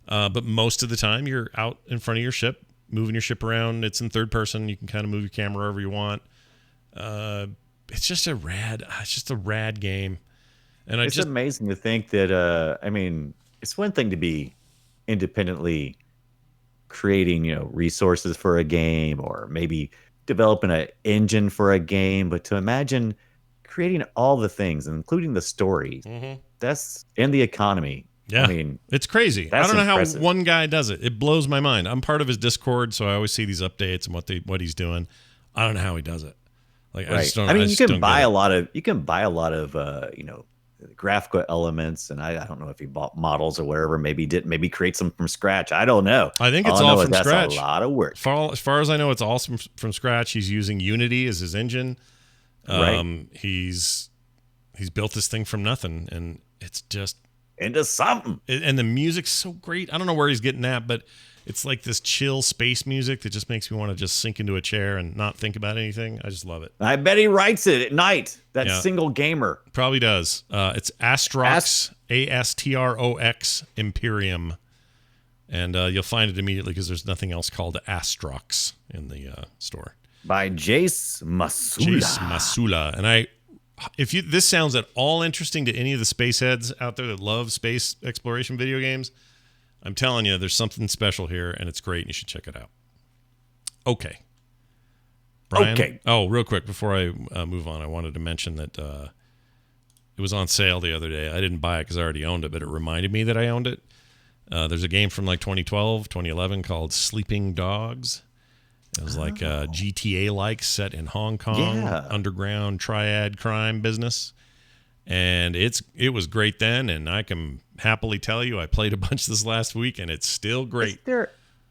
But most of the time, you're out in front of your ship, moving your ship around. It's in third person. You can kind of move your camera wherever you want. It's just a rad game. And it's amazing to think that. I mean, it's one thing to be independently creating, resources for a game, or maybe developing an engine for a game, but to imagine creating all the things, including the story, that's and the economy. Yeah, I mean, it's crazy. I don't know impressive. how one guy does it. It blows my mind. I'm part of his Discord, so I always see these updates and what he's doing. I don't know how he does it. Like, I just don't. I mean, you can buy a lot of graphical elements, and I don't know if he bought models or whatever. Maybe create some from scratch. I don't know. I think it's all from scratch. That's a lot of work. As far as I know, it's all from scratch. He's using Unity as his engine. He's built this thing from nothing, and it's just into something. And the music's so great. I don't know where he's getting that, but it's like this chill space music that just makes me want to just sink into a chair and not think about anything. I just love it. I bet he writes it at night. That single gamer probably does. It's Astrox, Astrox Imperium, and you'll find it immediately because there's nothing else called Astrox in the store. By Jace Masula. Jace Masula, and this sounds at all interesting to any of the space heads out there that love space exploration video games, I'm telling you, there's something special here, and it's great, and you should check it out. Okay. Brian? Okay. Oh, real quick, before I move on, I wanted to mention that it was on sale the other day. I didn't buy it because I already owned it, but it reminded me that I owned it. There's a game from like 2012, 2011 called Sleeping Dogs. It was like GTA-like, set in Hong Kong, underground triad crime business. And it was great then, and I can happily tell you I played a bunch this last week, and it's still great.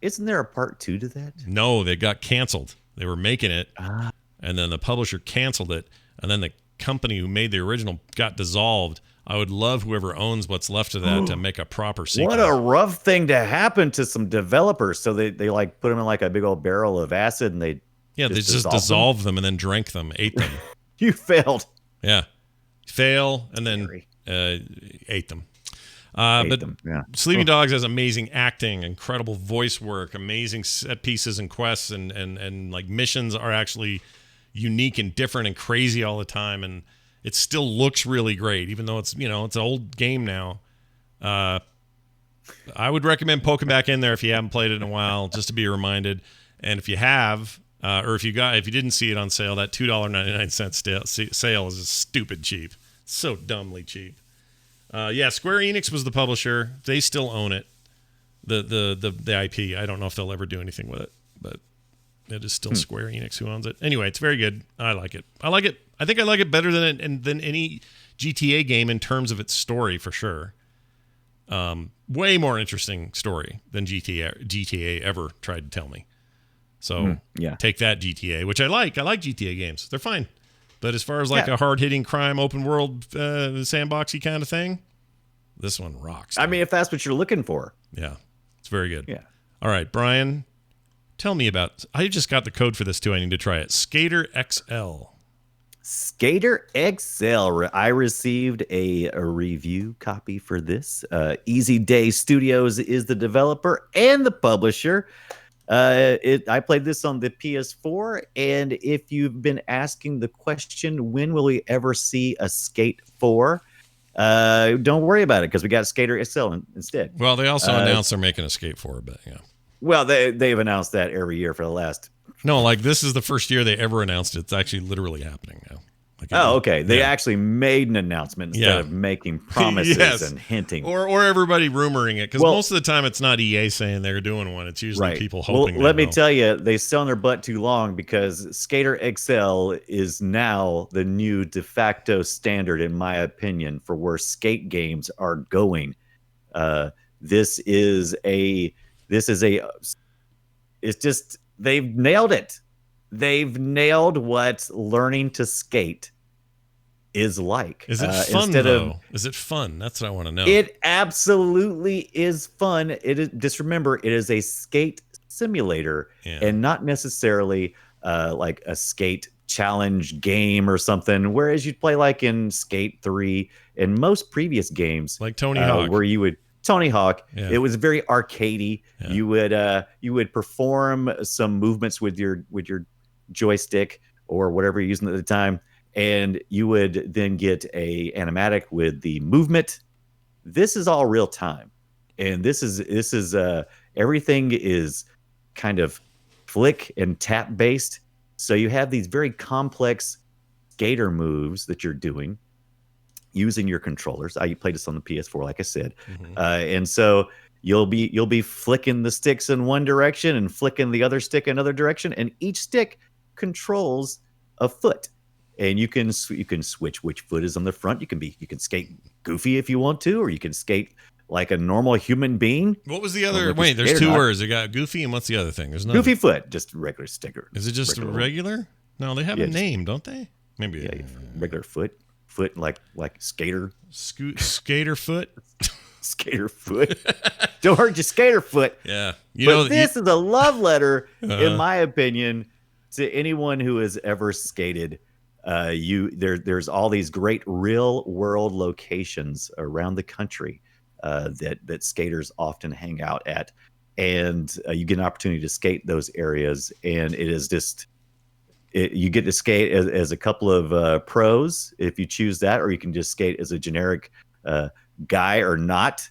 Isn't there a part 2 to that? No, they got canceled. They were making it, and then the publisher canceled it, and then the company who made the original got dissolved. I would love whoever owns what's left of that to make a proper sequel. What a rough thing to happen to some developers. So they like put them in like a big old barrel of acid, and they just dissolved them and then drank them, ate them. You failed. Yeah. Fail and then ate them. Sleeping Dogs has amazing acting, incredible voice work, amazing set pieces and quests, and like missions are actually unique and different and crazy all the time, and it still looks really great, even though it's it's an old game now. I would recommend poking back in there if you haven't played it in a while, just to be reminded. And if you have, or if you didn't see it on sale, that $2.99 sale is stupid cheap. So dumbly cheap. Yeah, Square Enix was the publisher. They still own it. The IP. I don't know if they'll ever do anything with it, but it is still Square Enix who owns it. Anyway, it's very good. I like it. I think I like it better than any GTA game in terms of its story for sure. Way more interesting story than GTA ever tried to tell me. So take that, GTA, which I like. I like GTA games. They're fine. But as far as like a hard-hitting crime, open world, sandboxy kind of thing, this one rocks. I mean, if that's what you're looking for. Yeah, it's very good. Yeah. All right, Brian, tell me about. I just got the code for this too. I need to try it. Skater XL. Skater XL. I received a review copy for this. Easy Day Studios is the developer and the publisher. I played this on the PS4, and if you've been asking the question, when will we ever see a Skate 4? Don't worry about it, because we got Skater XL instead. Well, they also announced they're making a Skate 4, but yeah. Well, they've announced that every year for the last. No, like this is the first year they ever announced it. It's actually literally happening now. Okay. They actually made an announcement instead of making promises and hinting. Or everybody rumoring it. Because most of the time it's not EA saying they're doing one. It's usually people hoping. Well, let me tell you, they sat on their butt too long, because Skater XL is now the new de facto standard, in my opinion, for where skate games are going. It's just, they've nailed it. They've nailed what learning to skate is like. Is it fun, though? Is it fun? That's what I want to know. It absolutely is fun. It is, just remember, it is a skate simulator and not necessarily like a skate challenge game or something, whereas you'd play like in Skate 3 and most previous games. Like Tony Hawk. Where you would... Tony Hawk. Yeah. It was very arcadey. Yeah. You would perform some movements with your joystick or whatever you're using at the time, and you would then get a animatic with the movement. This is all real time, and this is everything is kind of flick and tap based. So you have these very complex skater moves that you're doing using your controllers. I played this on the PS4, like I said, and so you'll be flicking the sticks in one direction and flicking the other stick in another direction, and each stick controls a foot, and you can switch which foot is on the front. You can skate goofy if you want to, or you can skate like a normal human being. What was the other? Wait, there's two words. They got goofy, and what's the other thing? There's no goofy foot, just regular sticker. Is it just regular? No, they have a name, don't they? Maybe regular foot like skater. Skater foot. Skater foot. Don't hurt your skater foot. Yeah. This is a love letter, in my opinion, to anyone who has ever skated. There's all these great real world locations around the country that skaters often hang out at, and you get an opportunity to skate those areas, and it is just you get to skate as a couple of pros if you choose that, or you can just skate as a generic guy or not.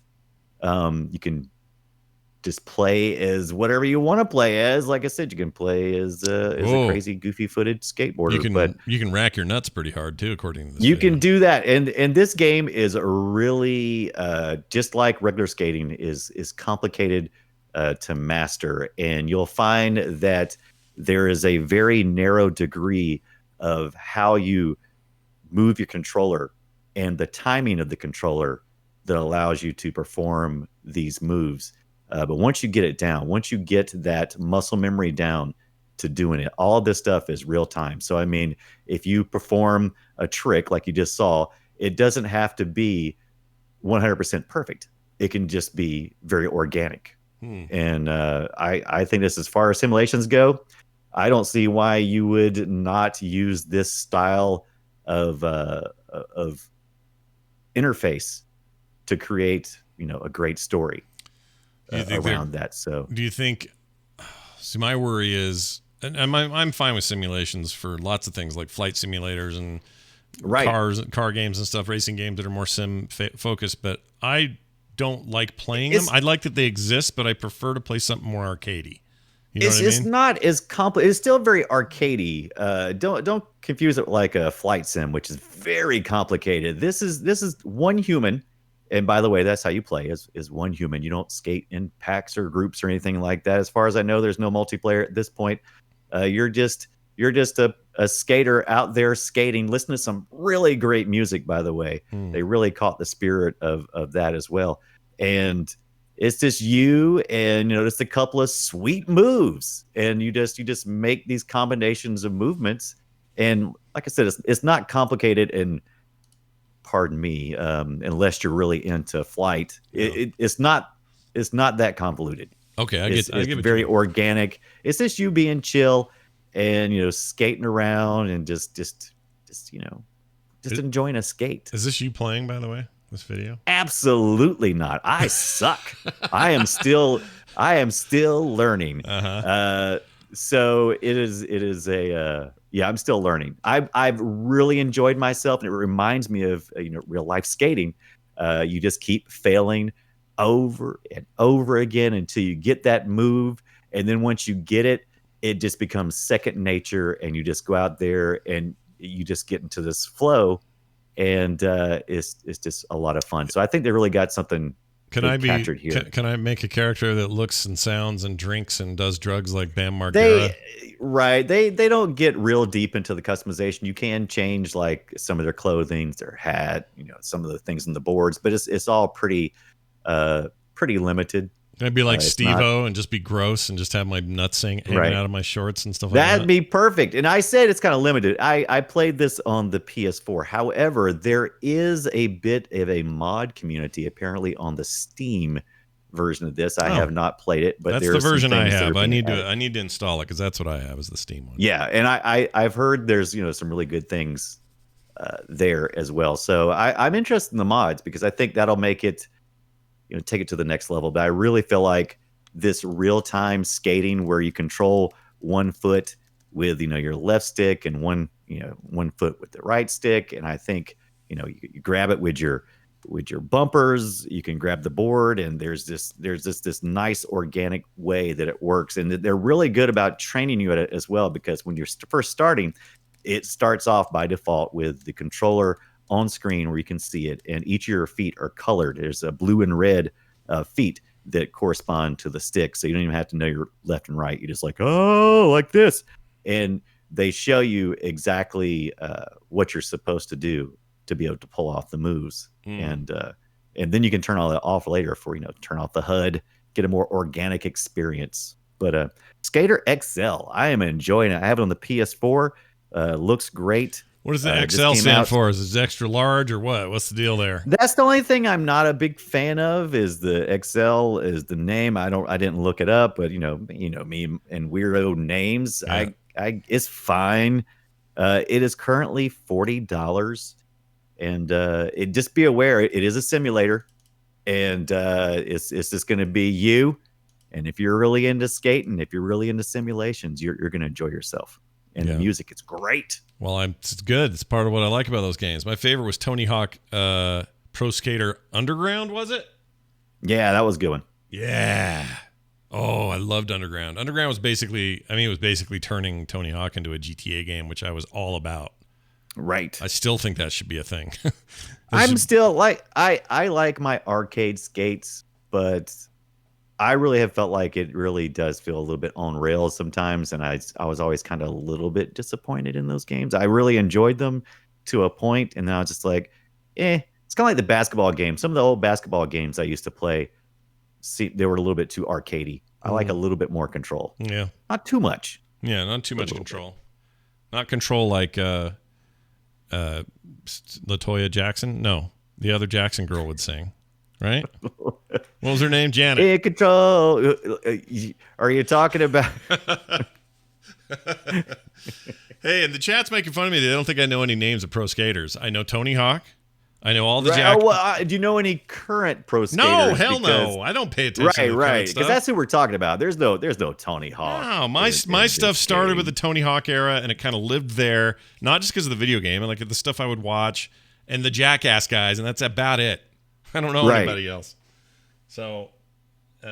You can just play as whatever you want to play as. Like I said, you can play as a crazy, goofy-footed skateboarder. You can rack your nuts pretty hard too, according to this. You can do that, and this game is really just like regular skating is complicated to master, and you'll find that there is a very narrow degree of how you move your controller and the timing of the controller that allows you to perform these moves. But once you get it down, once you get that muscle memory down to doing it, all of this stuff is real time. So, I mean, if you perform a trick like you just saw, it doesn't have to be 100% perfect. It can just be very organic. And I think this, as far as simulations go, I don't see why you would not use this style of interface to create, a great story around that. So, do you think? See, my worry is, and I'm fine with simulations for lots of things like flight simulators and car games and stuff, racing games that are more sim focused. But I don't like playing them. I like that they exist, but I prefer to play something more arcadey. You know what I It's mean? not as complicated. It's still very arcadey. Don't confuse it with like a flight sim, which is very complicated. This is one human, and by the way, that's how you play is one human. You don't skate in packs or groups or anything like that. As far as I know, there's no multiplayer at this point. You're just a skater out there skating. Listen to some really great music, by the way. They really caught the spirit of that as well. And it's just you and just a couple of sweet moves, and you just make these combinations of movements. And like I said, it's not complicated, and pardon me, unless you're really into flight. It's not that convoluted. Okay, I It's give it very to you. organic. It's just you being chill and skating around and just enjoying a skate. Is this you playing, by the way? This video? Absolutely not. I suck. I am still learning. Uh-huh. So it is yeah, I'm still learning. I've really enjoyed myself, and it reminds me of real life skating. You just keep failing over and over again until you get that move, and then once you get it, it just becomes second nature, and you just go out there and you just get into this flow, and it's just a lot of fun. So I think they really got something Can good I be? captured here. Can I make a character that looks and sounds and drinks and does drugs like Bam Margera? They don't get real deep into the customization. You can change like some of their clothing, their hat, some of the things on the boards, but it's all pretty limited. Can I be like It's Steve-O and just be gross and just have my nuts hanging Right. out of my shorts and stuff like That'd that? be perfect. And I said it's kind of limited. I played this on the PS4. However, there is a bit of a mod community apparently on the Steam version of this. I Oh. have not played it, but That's there the are some version I things that have. are I being need added. to install it because that's what I have is the Steam one. Yeah, and I've heard there's some really good things there as well. So I'm interested in the mods because I think that'll make it take it to the next level. But I really feel like this real time skating where you control one foot with your left stick and one foot with the right stick, and I think you grab it with your bumpers, you can grab the board, and there's this nice organic way that it works, and they're really good about training you at it as well, because when you're first starting, it starts off by default with the controller on screen where you can see it, and each of your feet are colored. There's a blue and red feet that correspond to the stick, so you don't even have to know your left and right. You just like, oh, like this, and they show you exactly what you're supposed to do to be able to pull off the moves. And then you can turn all that off later for turn off the HUD, get a more organic experience. But Skater XL, I am enjoying it. I have it on the PS4. Looks great. What does the Just XL came stand out. for? Is it extra large or what? What's the deal there? That's the only thing I'm not a big fan of is the XL is the name. I didn't look it up, but me and weirdo names. Yeah. It's fine. It is currently $40, and just be aware it is a simulator, and it's just going to be you. And if you're really into skating, if you're really into simulations, you're going to enjoy yourself. And Yeah. the music is great. Well, it's good. It's part of what I like about those games. My favorite was Tony Hawk Pro Skater Underground, was it? Yeah, that was a good one. Yeah. Oh, I loved Underground. Underground was basically turning Tony Hawk into a GTA game, which I was all about. Right. I still think that should be a thing. I'm still like I like my arcade skates, but I really have felt like it really does feel a little bit on rails sometimes, and I was always kind of a little bit disappointed in those games. I really enjoyed them to a point, and then I was just like, it's kind of like the basketball games. Some of the old basketball games I used to play, they were a little bit too arcadey. I like a little bit more control, Yeah. not too much. Yeah, not too much control. Not control like LaToya Jackson. No, the other Jackson girl would sing, right? What was her name? Janet. In control. Are you talking about? Hey, and the chat's making fun of me. They don't think I know any names of pro skaters. I know Tony Hawk. I know all the Do you know any current pro skaters? No, hell Because- no. I don't pay attention to the Right, current because stuff. that's who we're talking about. There's no Tony Hawk. No, my stuff started with the Tony Hawk era, and it kind of lived there, not just because of the video game, and like the stuff I would watch, and the Jackass guys, and that's about it. I don't know Right. anybody else. So,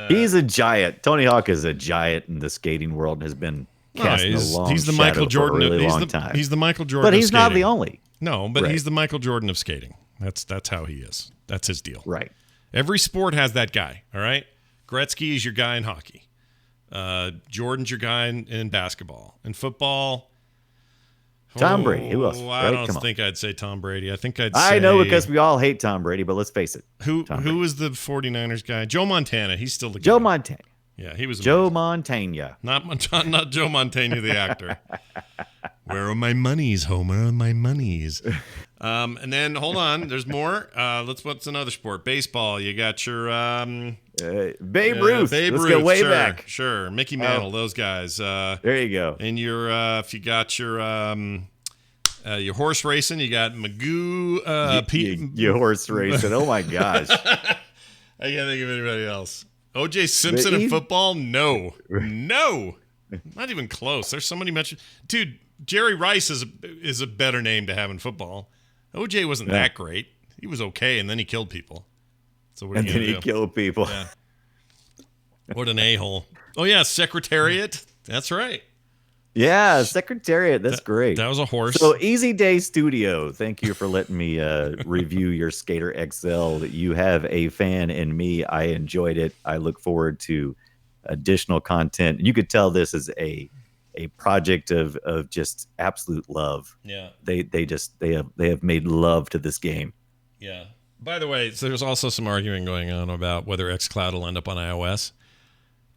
He's a giant. Tony Hawk is a giant in the skating world and has been cast in a long he's the shadow Michael Jordan. for a really He's long the time. he's the Michael Jordan. But he's of not skating. the only. No, but Right. he's the Michael Jordan of skating. That's how he is. That's his deal. Right. Every sport has that guy. All right. Gretzky is your guy in hockey. Jordan's your guy in basketball. In football, Tom Brady. Who else? I Right? don't Come on. think I'd say Tom Brady. I think I'd say... I know because we all hate Tom Brady, but let's face it. Who Tom Brady. is the 49ers guy? Joe Montana. He's still the guy. Joe Montana. Yeah, he was Joe amazing. Montana. Not Joe Montana, the actor. Where are my monies, Homer? My monies. And then, hold on. There's more. What's another sport? Baseball. You got your... Babe Ruth. Babe Let's Ruth. go way Sure, back. Sure. Mickey Mantle, those guys. There you go. And if you got your horse racing, you got Magoo, Pete. You horse racing. Oh my gosh. I can't think of anybody else. O.J. Simpson in football? No. No. Not even close. There's somebody mentioned. Dude, Jerry Rice is a better name to have in football. O.J. wasn't that great. He was okay, and then he killed people. So what are And you then going he to do? killed people. Yeah. What an a-hole. Oh, yeah, Secretariat. That's right. Yeah, Secretariat. That's great. That was a horse. So Easy Day Studio, thank you for letting me review your Skater XL. You have a fan in me. I enjoyed it. I look forward to additional content. You could tell this is a project of just absolute love. Yeah. They have made love to this game. Yeah. By the way, so there's also some arguing going on about whether xCloud will end up on iOS.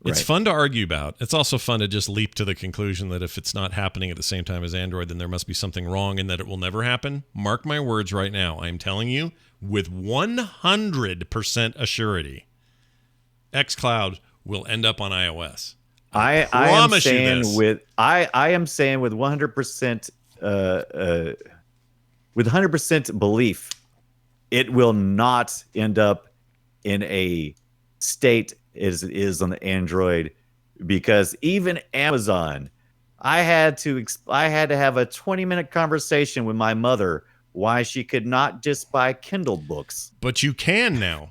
It's Right. fun to argue about. It's also fun to just leap to the conclusion that if it's not happening at the same time as Android, then there must be something wrong and that it will never happen. Mark my words right now. I am telling you with 100% assurity, xCloud will end up on iOS. I am promise you saying this. I am saying with 100% with 100% belief, it will not end up in a state as it is on the Android, because even Amazon, I had to have a 20-minute conversation with my mother why she could not just buy Kindle books. But you can now.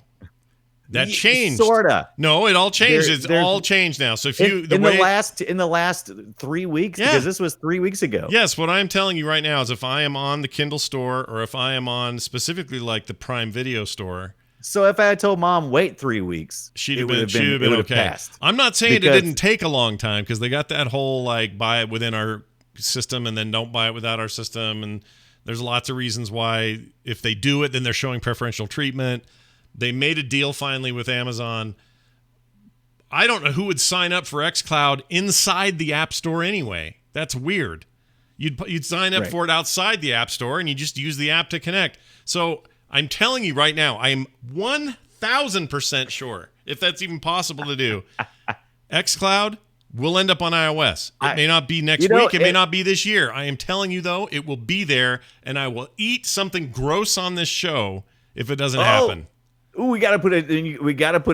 That changed. Sorta. No, it all changed. There- It's there's- all changed now. So if you In the last 3 weeks, Yeah. because this was 3 weeks ago. Yes, what I'm telling you right now is if I am on the Kindle store or if I am on specifically like the Prime Video store, So if I had told Mom wait 3 weeks, she'd it have would been, it would have okay. passed. I'm not saying Because- it didn't take a long time because they got that whole like buy it within our system and then don't buy it without our system, and there's lots of reasons why if they do it then they're showing preferential treatment. They made a deal finally with Amazon. I don't know who would sign up for xCloud inside the App Store anyway. That's weird. You'd sign up Right. for it outside the App Store and you just use the app to connect. So I'm telling you right now, I am 1,000% sure, if that's even possible to do, xCloud will end up on iOS. It may not be next week. It may not be this year. I am telling you, though, it will be there, and I will eat something gross on this show if it doesn't happen. Ooh, we gotta put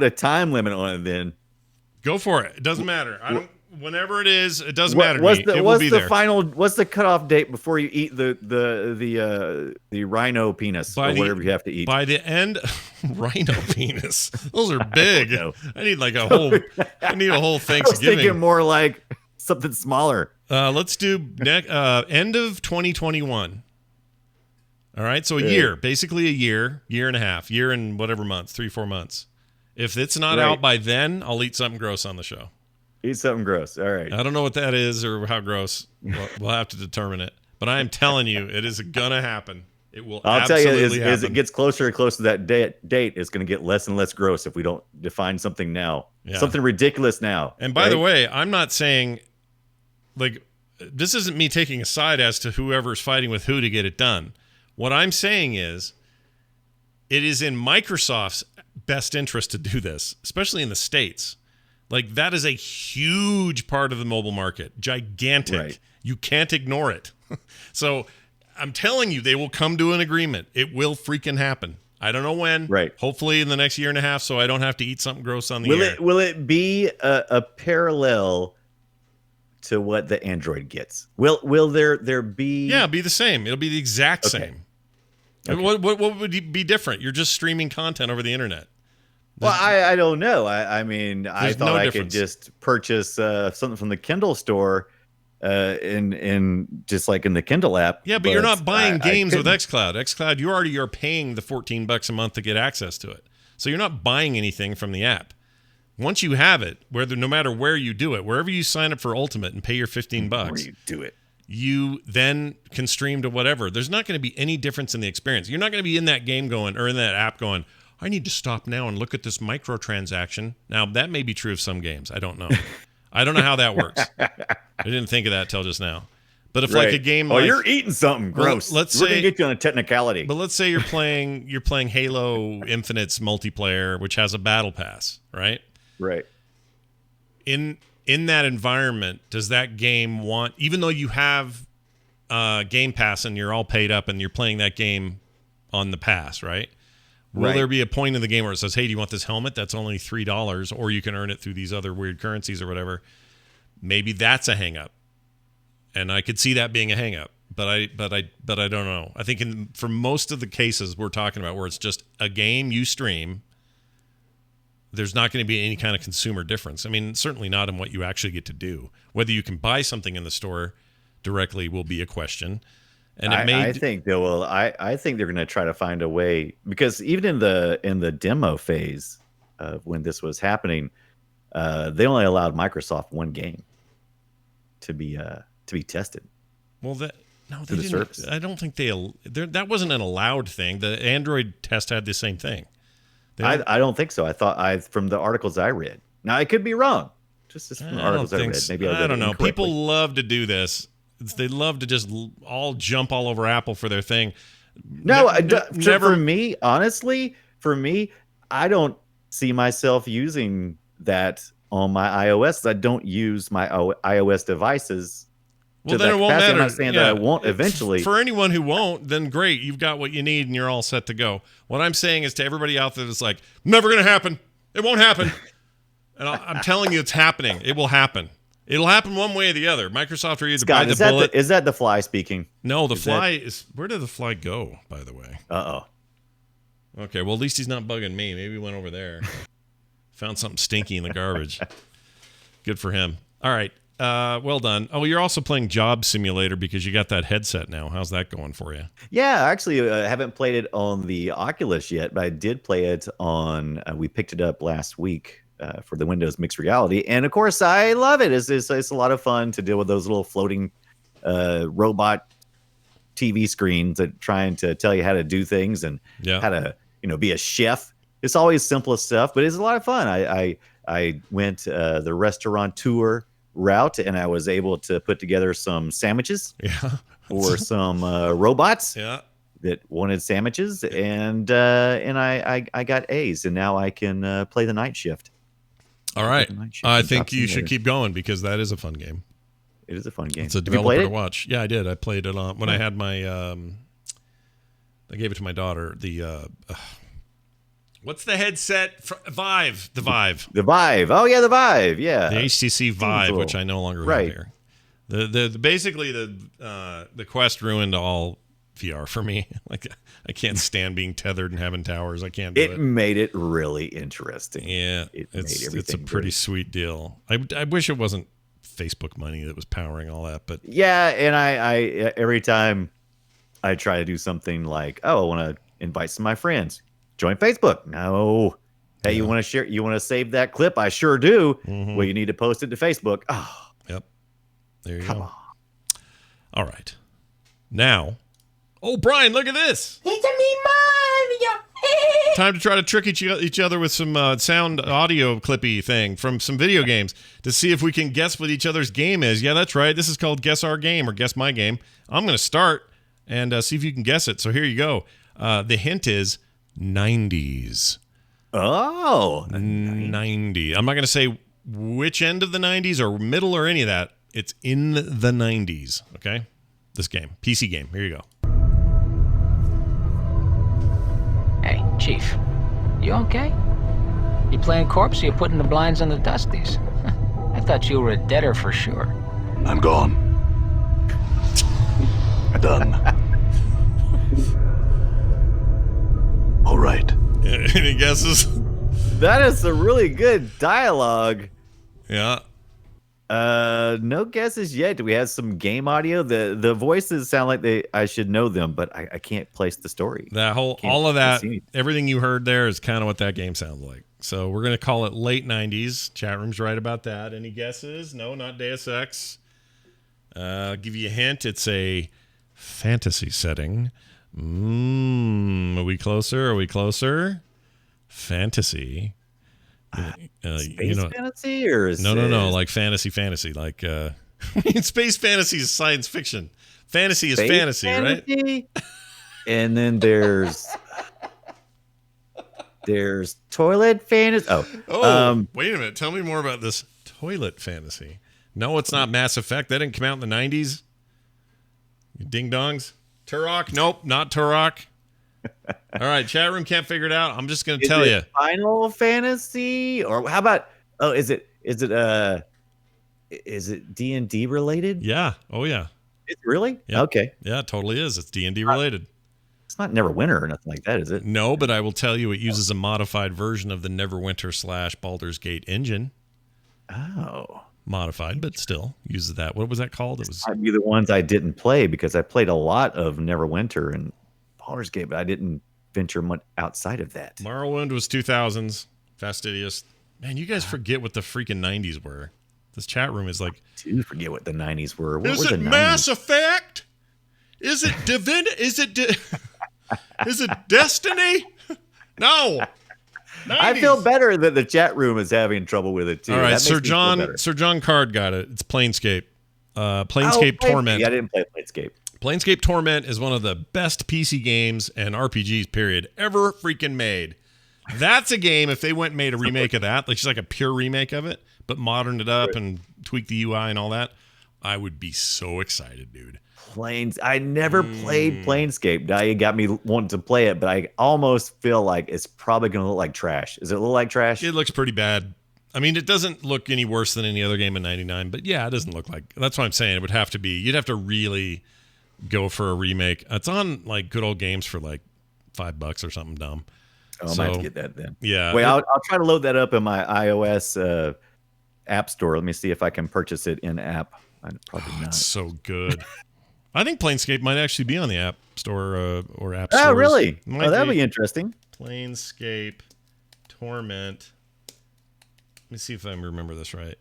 a time limit on it then. Go for it. It doesn't matter. Whenever it is, it doesn't matter to me. It will What's be the there. what's the cutoff date before you eat the rhino penis or whatever you have to eat? By the end, rhino penis. Those are big. know. I need like a whole. I need a whole I was Thanksgiving. thinking more like something smaller. Let's do end of 2021. All right, so a year, basically a year and a half, year and whatever months, 3-4 months. If it's not Right. out by then, I'll eat something gross on the show. Eat something gross. All right. I don't know what that is or how gross. We'll have to determine it. But I am telling you, it is gonna happen. It will I'll tell absolutely you, happen. as it gets closer and closer to that date, it's going to get less and less gross if we don't define something now. Yeah. Something ridiculous now. And by the way, I'm not saying, like, this isn't me taking a side as to whoever's fighting with who to get it done. What I'm saying is, it is in Microsoft's best interest to do this, especially in the States. Like, that is a huge part of the mobile market. Gigantic. Right. You can't ignore it. So I'm telling you, they will come to an agreement. It will freaking happen. I don't know when. Right. Hopefully in the next year and a half, so I don't have to eat something gross on the air. Will it be a parallel to what the Android gets? Will there be? Yeah, be the same. It'll be the exact Okay. same. What would be different? You're just streaming content over the internet. Well, I don't know. I mean, I There's thought no I difference. could just purchase something from the Kindle store, in just like in the Kindle app. Yeah, but you're not buying I games with couldn't. xCloud. xCloud, you already are paying the $14 a month to get access to it. So you're not buying anything from the app. Once you have it, no matter where you do it, wherever you sign up for Ultimate and pay your $15, Where you do it. you then can stream to whatever. There's not going to be any difference in the experience. You're not going to be in that game going, or in that app going, I need to stop now and look at this microtransaction. Now, that may be true of some games. I don't know. I don't know how that works. I didn't think of that till just now. But if like a game like, you're eating something gross. let's We're say- gonna get you on a technicality. but let's say you're playing Halo Infinite's multiplayer, which has a battle pass, right? Right. In that environment, does that game want, even though you have Game Pass and you're all paid up and you're playing that game on the pass, right? Will Right. there be a point in the game where it says, hey, do you want this helmet? That's only $3, or you can earn it through these other weird currencies or whatever. Maybe that's a hang up. And I could see that being a hang up. But I don't know. I think for most of the cases we're talking about where it's just a game you stream, there's not going to be any kind of consumer difference. I mean, certainly not in what you actually get to do. Whether you can buy something in the store directly will be a question. And I think they will. I think they're going to try to find a way, because even in the demo phase of when this was happening, they only allowed Microsoft one game to be tested. well, they the didn't. service. I don't think that wasn't an allowed thing. The Android test had the same thing. I don't think so. I thought from the articles I read. Now I could be wrong. Just from the articles I read. Maybe I don't know. incorrectly. People love to do this. They love to just all jump all over Apple for their thing. No, Never. for me, honestly, I don't see myself using that on my iOS. I don't use my iOS devices. Well, to then that it won't capacity. matter. I'm not saying that I won't eventually. For anyone who won't, then great. You've got what you need and you're all set to go. What I'm saying is to everybody out there that's like, never going to happen. It won't happen. And I'm telling you, it's happening. It will happen. It'll happen one way or the other. Microsoft will either Scott, bite the bullet. is that the fly speaking? No, the fly is. Where did the fly go, by the way? Okay, well, at least he's not bugging me. Maybe he went over there. Found something stinky in the garbage. Good for him. All right. Well done. Oh, you're also playing Job Simulator because you got that headset now. How's that going for you? Yeah, actually, I haven't played it on the Oculus yet, but I did play it on. We picked it up last week for the Windows Mixed Reality, and of course, I love it. It's a lot of fun to deal with those little floating robot TV screens that trying to tell you how to do things and how to be a chef. It's always simplest stuff, but it's a lot of fun. I went the restaurateur route, and I was able to put together some sandwiches for some robots that wanted sandwiches, and I got A's, and now I can play the night shift. All right. I think you should keep going because that is a fun game. It is a fun game. It's a developer to watch. Yeah, I did. I played it on when I had my. I gave it to my daughter. The what's the headset? Vive. The Vive. The Vive. Oh yeah, the Vive. Yeah. The HTC Vive, which I no longer have here. The basically the Quest ruined all VR for me. Like I can't stand being tethered and having towers. I can't do it. It made it really interesting. Yeah, it's a pretty sweet deal. I wish it wasn't Facebook money that was powering all that, but yeah, and I every time I try to do something like, I want to invite some of my friends, join Facebook. No. Hey, you want to share? You want to save that clip? I sure do. Well, you need to post it to Facebook. Oh, yep. There you come go. on. All right. Now, Brian, look at this. It's a me Mario. Time to try to trick each other with some sound audio clippy thing from some video games to see if we can guess what each other's game is. Yeah, that's right. This is called Guess Our Game or Guess My Game. I'm going to start and see if you can guess it. So here you go. The hint is 90s. Oh, 90. I'm not going to say which end of the 90s or middle or any of that. It's in the 90s. Okay? This game. PC game. Here you go. Hey, Chief, you okay? You playing corpse or you putting the blinds on the dusties? I thought you were a deader for sure. I'm gone. Done. All right. Any guesses? That is some really good dialogue. Yeah. No guesses yet. Do we have some game audio? The voices sound like I should know them, but I can't place the story. All of that, everything you heard there is kind of what that game sounds like. So we're gonna call it late '90s. Chat room's right about that. Any guesses? No, not Deus Ex. I'll give you a hint. It's a fantasy setting. Are we closer? Fantasy. Space fantasy or is no, like fantasy, like space fantasy is science fiction. Fantasy is fantasy, right? And then there's toilet fantasy. Wait a minute. Tell me more about this toilet fantasy. No, it's not Mass Effect. That didn't come out in the 90s. You ding dongs. Turok? Nope, not Turok. All right, chat room can't figure it out. I'm just going to tell you. Final Fantasy, or how about? Oh, is it D&D related? Yeah. Oh yeah. It's really? Yep. Okay. Yeah, it totally is. It's D&D related. It's not Neverwinter or nothing like that, is it? No, but I will tell you, it uses a modified version of the Neverwinter / Baldur's Gate engine. Oh. Modified, but still uses that. What was that called? It was. Might be the ones I didn't play because I played a lot of Neverwinter and Baldur's Gate, but I didn't venture much outside of that. Morrowind was 2000s. Fastidious. Man, you guys forget what the freaking 90s were. This chat room is like. I do forget what the 90s were. What is were it the 90s? Mass Effect? Is it Divinity? Is it Destiny? No. 90s. I feel better that the chat room is having trouble with it too. All right, That makes me feel Sir John Card got it. It's Planescape. Planescape Torment. Yeah, I didn't play Planescape. Planescape Torment is one of the best PC games and RPGs, period, ever freaking made. That's a game, if they went and made a remake of that, like just like a pure remake of it, but moderned it up and tweaked the UI and all that, I would be so excited, dude. I never played Planescape. Now you got me wanting to play it, but I almost feel like it's probably going to look like trash. Is it look like trash? It looks pretty bad. I mean, it doesn't look any worse than any other game in 99, but yeah, it doesn't look like. That's what I'm saying. It would have to be. You'd have to really go for a remake. It's on like Good Old Games for like $5 or something dumb. Oh, I might have to get that then. Yeah. Wait, I'll try to load that up in my iOS app store. Let me see if I can purchase it in app. Probably not. It's so good. I think Planescape might actually be on the App Store or App Store. Oh, really? Oh, that'd be interesting. Planescape Torment. Let me see if I remember this right.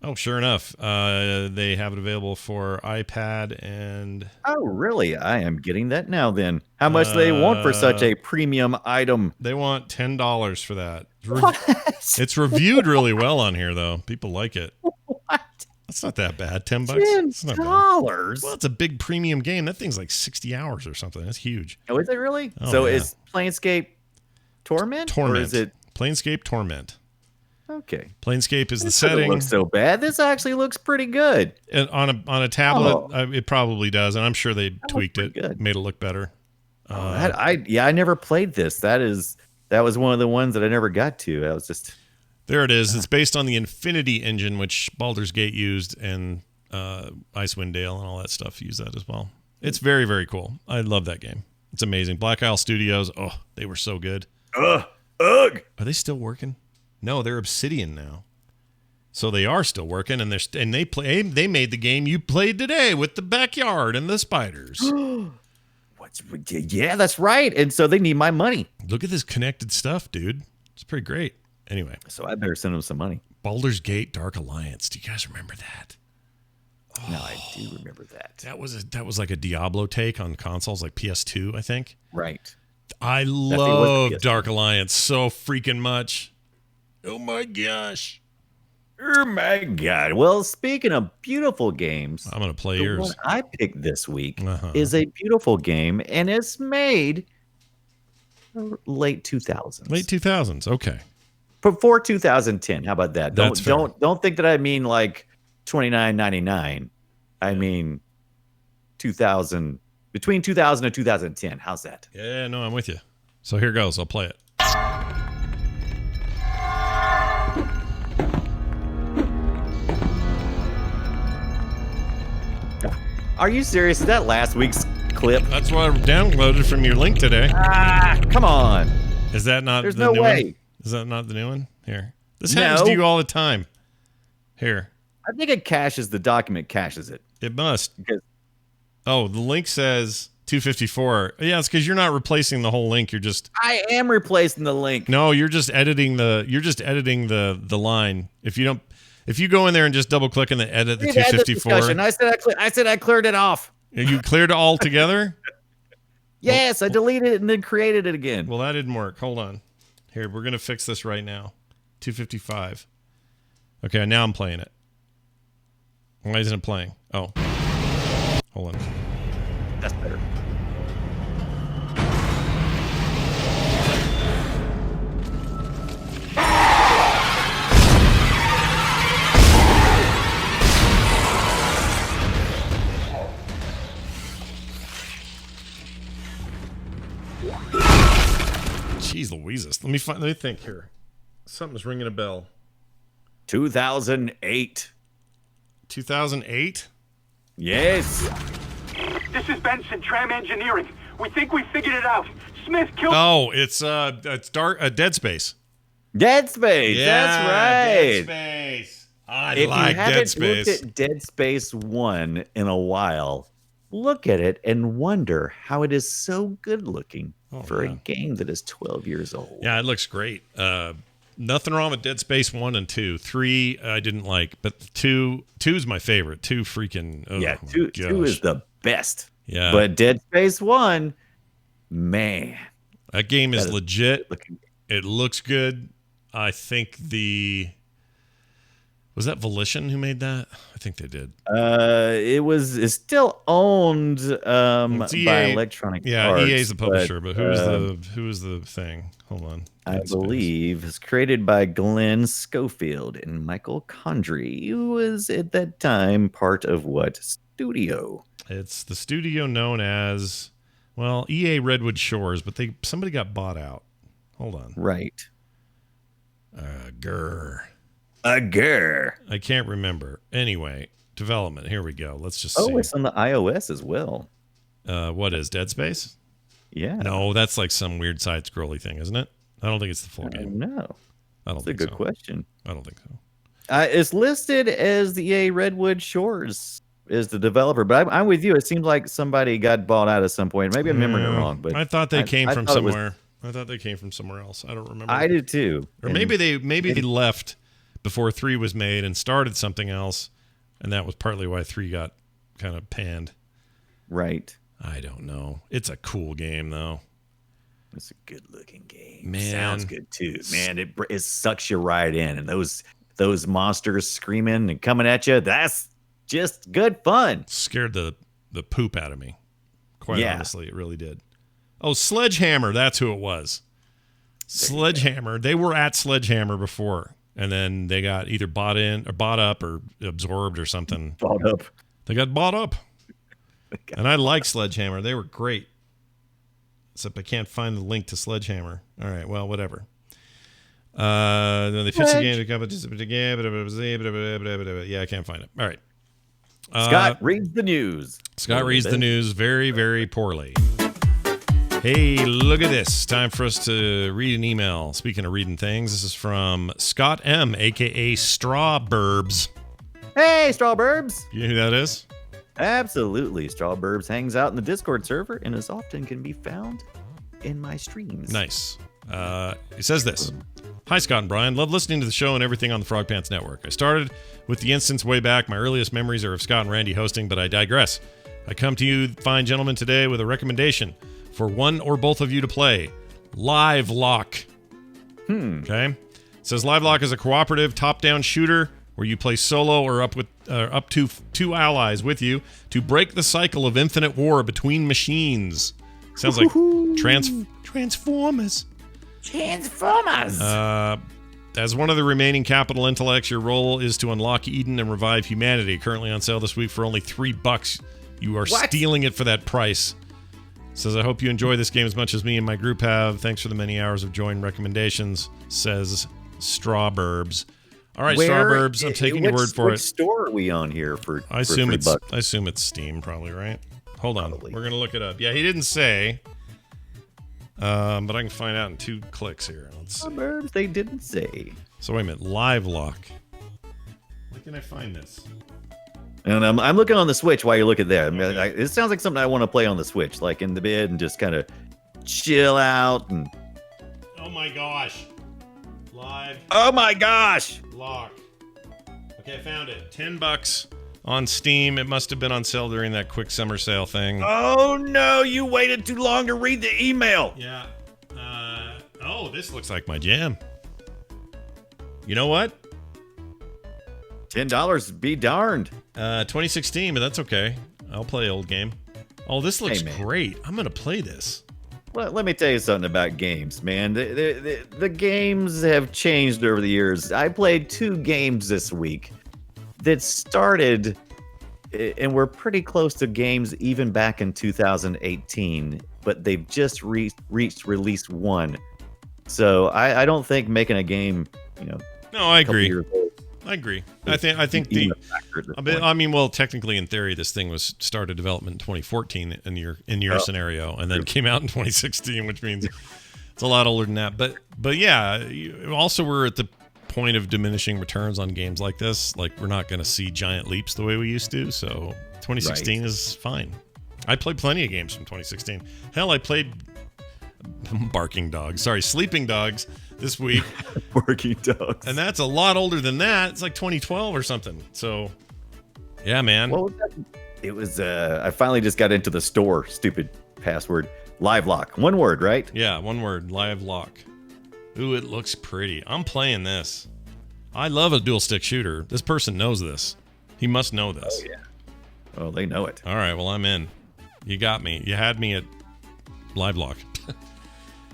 Oh, sure enough. They have it available for iPad and... Oh, really? I am getting that now then. How much do they want for such a premium item? They want $10 for that. What? It's reviewed really well on here, though. People like it. What? That's not that bad. $10. It's not bad. $10? Well, it's a big premium game. That thing's like 60 hours or something. That's huge. Oh, is it really? Oh, so yeah. is Planescape Torment? Torment. Or is it... Planescape Torment. Okay. Planescape is the This doesn't setting. look so bad. This actually looks pretty good. And on a tablet, it probably does, and I'm sure they tweaked it, good. made it look better. I never played this. That was one of the ones that I never got to. I was just... There it is. It's based on the Infinity engine, which Baldur's Gate used, and Icewind Dale and all that stuff use that as well. It's very, very cool. I love that game. It's amazing. Black Isle Studios, oh, they were so good. Ugh. Are they still working? No, they're Obsidian now. So they are still working, and they made the game you played today with the backyard and the spiders. Yeah, that's right. And so they need my money. Look at this connected stuff, dude. It's pretty great. Anyway. So I better send them some money. Baldur's Gate Dark Alliance. Do you guys remember that? Oh, no, I do remember that. That was like a Diablo take on consoles, like PS2, I think. Right. I love Dark Alliance so freaking much. Oh my gosh. Oh my God. Well, speaking of beautiful games, I'm going to play the yours. one I picked this week is a beautiful game, and it's made late 2000s. Late 2000s. Okay. Before 2010. How about that? That's fair. Don't think that I mean like $29.99. I mean 2000, between 2000 and 2010. How's that? Yeah, no, I'm with you. So here goes. I'll play it. Are you serious? Is that last week's clip? That's what I downloaded from your link today. Ah, come on. Is that not There's the no new way. one? Is that not the new one? Here. This No. happens to you all the time. Here. I think it caches the document, caches it. It must. Because Oh, the link says 254. Yeah, it's because you're not replacing the whole link. You're just I am replacing the link. no. You're just editing the line. If you go in there and just double click and then edit the We've had this 254, discussion. I said I cleared it off. you cleared it all together. Yes, I deleted it and then created it again. Well, that didn't work. Hold on. Here, we're gonna fix this right now. 255. Okay, now I'm playing it. Why isn't it playing? Oh, hold on. That's better. Jeez Louises. Let me think here. Something's ringing a bell. 2008. 2008? Yes. This is Benson, Tram Engineering. We think we figured it out. Smith killed... Oh, it's Dead Space. Dead Space. That's right. Dead Space. I If like you Dead haven't Space. looked at Dead Space 1 in a while, look at it and wonder how it is so good looking for a game that is 12 years old. Yeah, it looks great. Nothing wrong with Dead Space 1 and 2. 3 I didn't like, but 2 is my favorite. 2 freaking Yeah, two is the best. Yeah. But Dead Space 1, man. That game is That is legit. looking- It looks good. I think was that Volition who made that? I think they did. It's still owned It's EA. by Electronic Yeah, Arts. EA's the publisher, but who was the thing? Hold on. I Dead Space. believe it's created by Glenn Schofield and Michael Condrey, who was at that time part of what studio? It's the studio known as EA Redwood Shores, but somebody got bought out. Hold on. Right. Grr. I I can't remember. Anyway, development. Here we go. Let's just see. Oh, it's on the iOS as well. What is Dead Space? Yeah. No, that's like some weird side scrolly thing, isn't it? I don't think it's the full game. No. I don't That's a think good so. question. I don't think so. It's listed as the EA Redwood Shores is the developer, but I'm with you. It seems like somebody got bought out at some point. Maybe I'm remembering it wrong, but I thought they came from thought it was- somewhere. I thought they came from somewhere else. I don't remember. I did too. Or And maybe they left before 3 was made and started something else, and that was partly why 3 got kind of panned. right. I don't know. It's a cool game though. It's a good-looking game. Man. Sounds good too, man. It sucks you right in, and those monsters screaming and coming at you. That's just good fun. Scared the poop out of me. Quite Yeah. honestly, it really did. Oh, Sledgehammer, that's who it was. Sledgehammer. They were at Sledgehammer before, and then they got either bought up or absorbed or something. Bought up. They got bought up. And I like Sledgehammer. They were great. Except I can't find the link to Sledgehammer. All right, well, whatever. Then they pitched the game to yeah, I can't find it. All right. Scott reads the news. Scott reads the news very, very poorly. Hey, look at this. Time for us to read an email. Speaking of reading things, this is from Scott M., a.k.a. Strawburbs. Hey, Strawburbs. You know who that is? Absolutely. Strawburbs hangs out in the Discord server and as often can be found in my streams. Nice. He says this. Hi, Scott and Brian. Love listening to the show and everything on the Frog Pants Network. I started with the instance way back. My earliest memories are of Scott and Randy hosting, but I digress. I come to you, fine gentlemen, today with a recommendation for one or both of you to play. Live Lock. Okay. It says Live Lock is a cooperative top-down shooter where you play solo or up to 2 allies with you to break the cycle of infinite war between machines. Sounds like Transformers. Transformers. As one of the remaining capital intellects, your role is to unlock Eden and revive humanity. Currently on sale this week for only $3. You are stealing it for that price. Says, I hope you enjoy this game as much as me and my group have. Thanks for the many hours of join recommendations, says Strawburbs. All right, Strawburbs, I'm taking your word for Which it. store are we on here for? I assume for $3? I assume it's Steam, probably, right? Hold on. Probably. We're going to look it up. Yeah, he didn't say. But I can find out in 2 clicks here. Let's see. Suburbs, they didn't say. So wait a minute. Live lock. Where can I find this? And I'm looking on the Switch while you're looking there. I mean, it sounds like something I want to play on the Switch, like in the bed and just kind of chill out. And Oh my gosh. Live oh my gosh! lock. Okay, I found it. $10 on Steam. It must have been on sale during that quick summer sale thing. Oh no! You waited too long to read the email. Yeah. Oh, this looks like my jam. You know what? $10, be darned. 2016, but that's okay. I'll play old game. Oh, this looks Hey, man. great. I'm gonna play this. Well, let me tell you something about games, man. The games have changed over the years. I played 2 games this week that started and were pretty close to games even back in 2018, but they've just reached release 1. So I don't think making a game, No, I a couple agree. years old I agree. I think even the. a factor at this point. I mean, well, technically, in theory, this thing was started development in 2014 in your scenario, and then came out in 2016, which means it's a lot older than that. But yeah, also we're at the point of diminishing returns on games like this. Like we're not going to see giant leaps the way we used to. So 2016 is fine. I played plenty of games from 2016. Hell, I played Sleeping Dogs this week. Working dogs. And that's a lot older than that. It's like 2012 or something. So, yeah, man. What was that? It was, I finally just got into the store. Stupid password. Live lock. One word, right? Yeah, one word. Live lock. Ooh, it looks pretty. I'm playing this. I love a dual stick shooter. This person knows this. He must know this. Oh, yeah. Oh, they know it. All right, well, I'm in. You got me. You had me at live lock.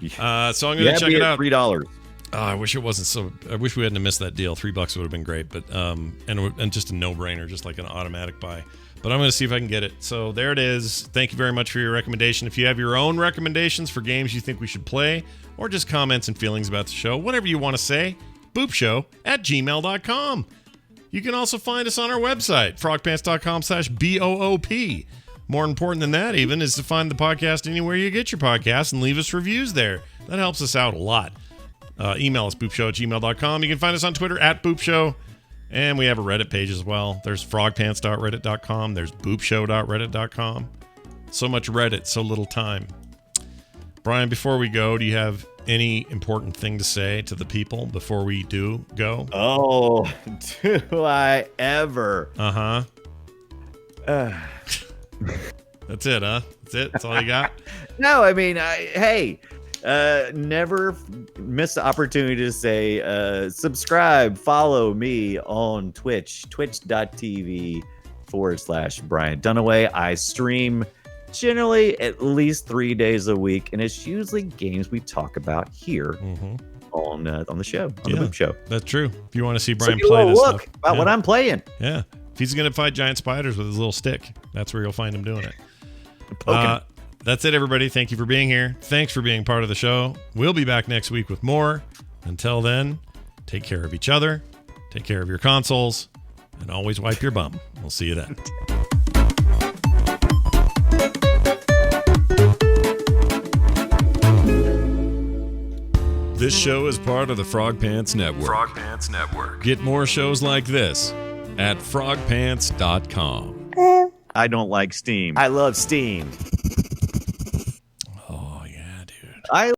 So I'm going to check it out. $3. Oh, I wish it wasn't so. I wish we hadn't missed that deal. $3 would have been great, but and just a no-brainer, just like an automatic buy. But I'm going to see if I can get it. So there it is. Thank you very much for your recommendation. If you have your own recommendations for games you think we should play, or just comments and feelings about the show, whatever you want to say, boopshow@gmail.com. You can also find us on our website, frogpants.com/BOOP. More important than that, even, is to find the podcast anywhere you get your podcasts and leave us reviews there. That helps us out a lot. Email us, boopshow@gmail.com. You can find us on Twitter @boopshow. And we have a Reddit page as well. There's frogpants.reddit.com. There's boopshow.reddit.com. So much Reddit, so little time. Brian, before we go, do you have any important thing to say to the people before we do go? Oh, do I ever? Uh-huh. That's it, huh? That's it? That's all you got? No, I mean, never miss the opportunity to say, subscribe, follow me on Twitch, twitch.tv/Brian Dunaway. I stream generally at least 3 days a week, and it's usually games we talk about here on the show, on the Boop Show. That's true. If you want to see So Brian you play will this look stuff. about what I'm playing. Yeah. If he's going to fight giant spiders with his little stick, that's where you'll find him doing it. That's it, everybody. Thank you for being here. Thanks for being part of the show. We'll be back next week with more. Until then, take care of each other, take care of your consoles, and always wipe your bum. We'll see you then. This show is part of the Frog Pants Network. Frog Pants Network. Get more shows like this at frogpants.com. I don't like Steam. I love Steam. Oh, yeah, dude. I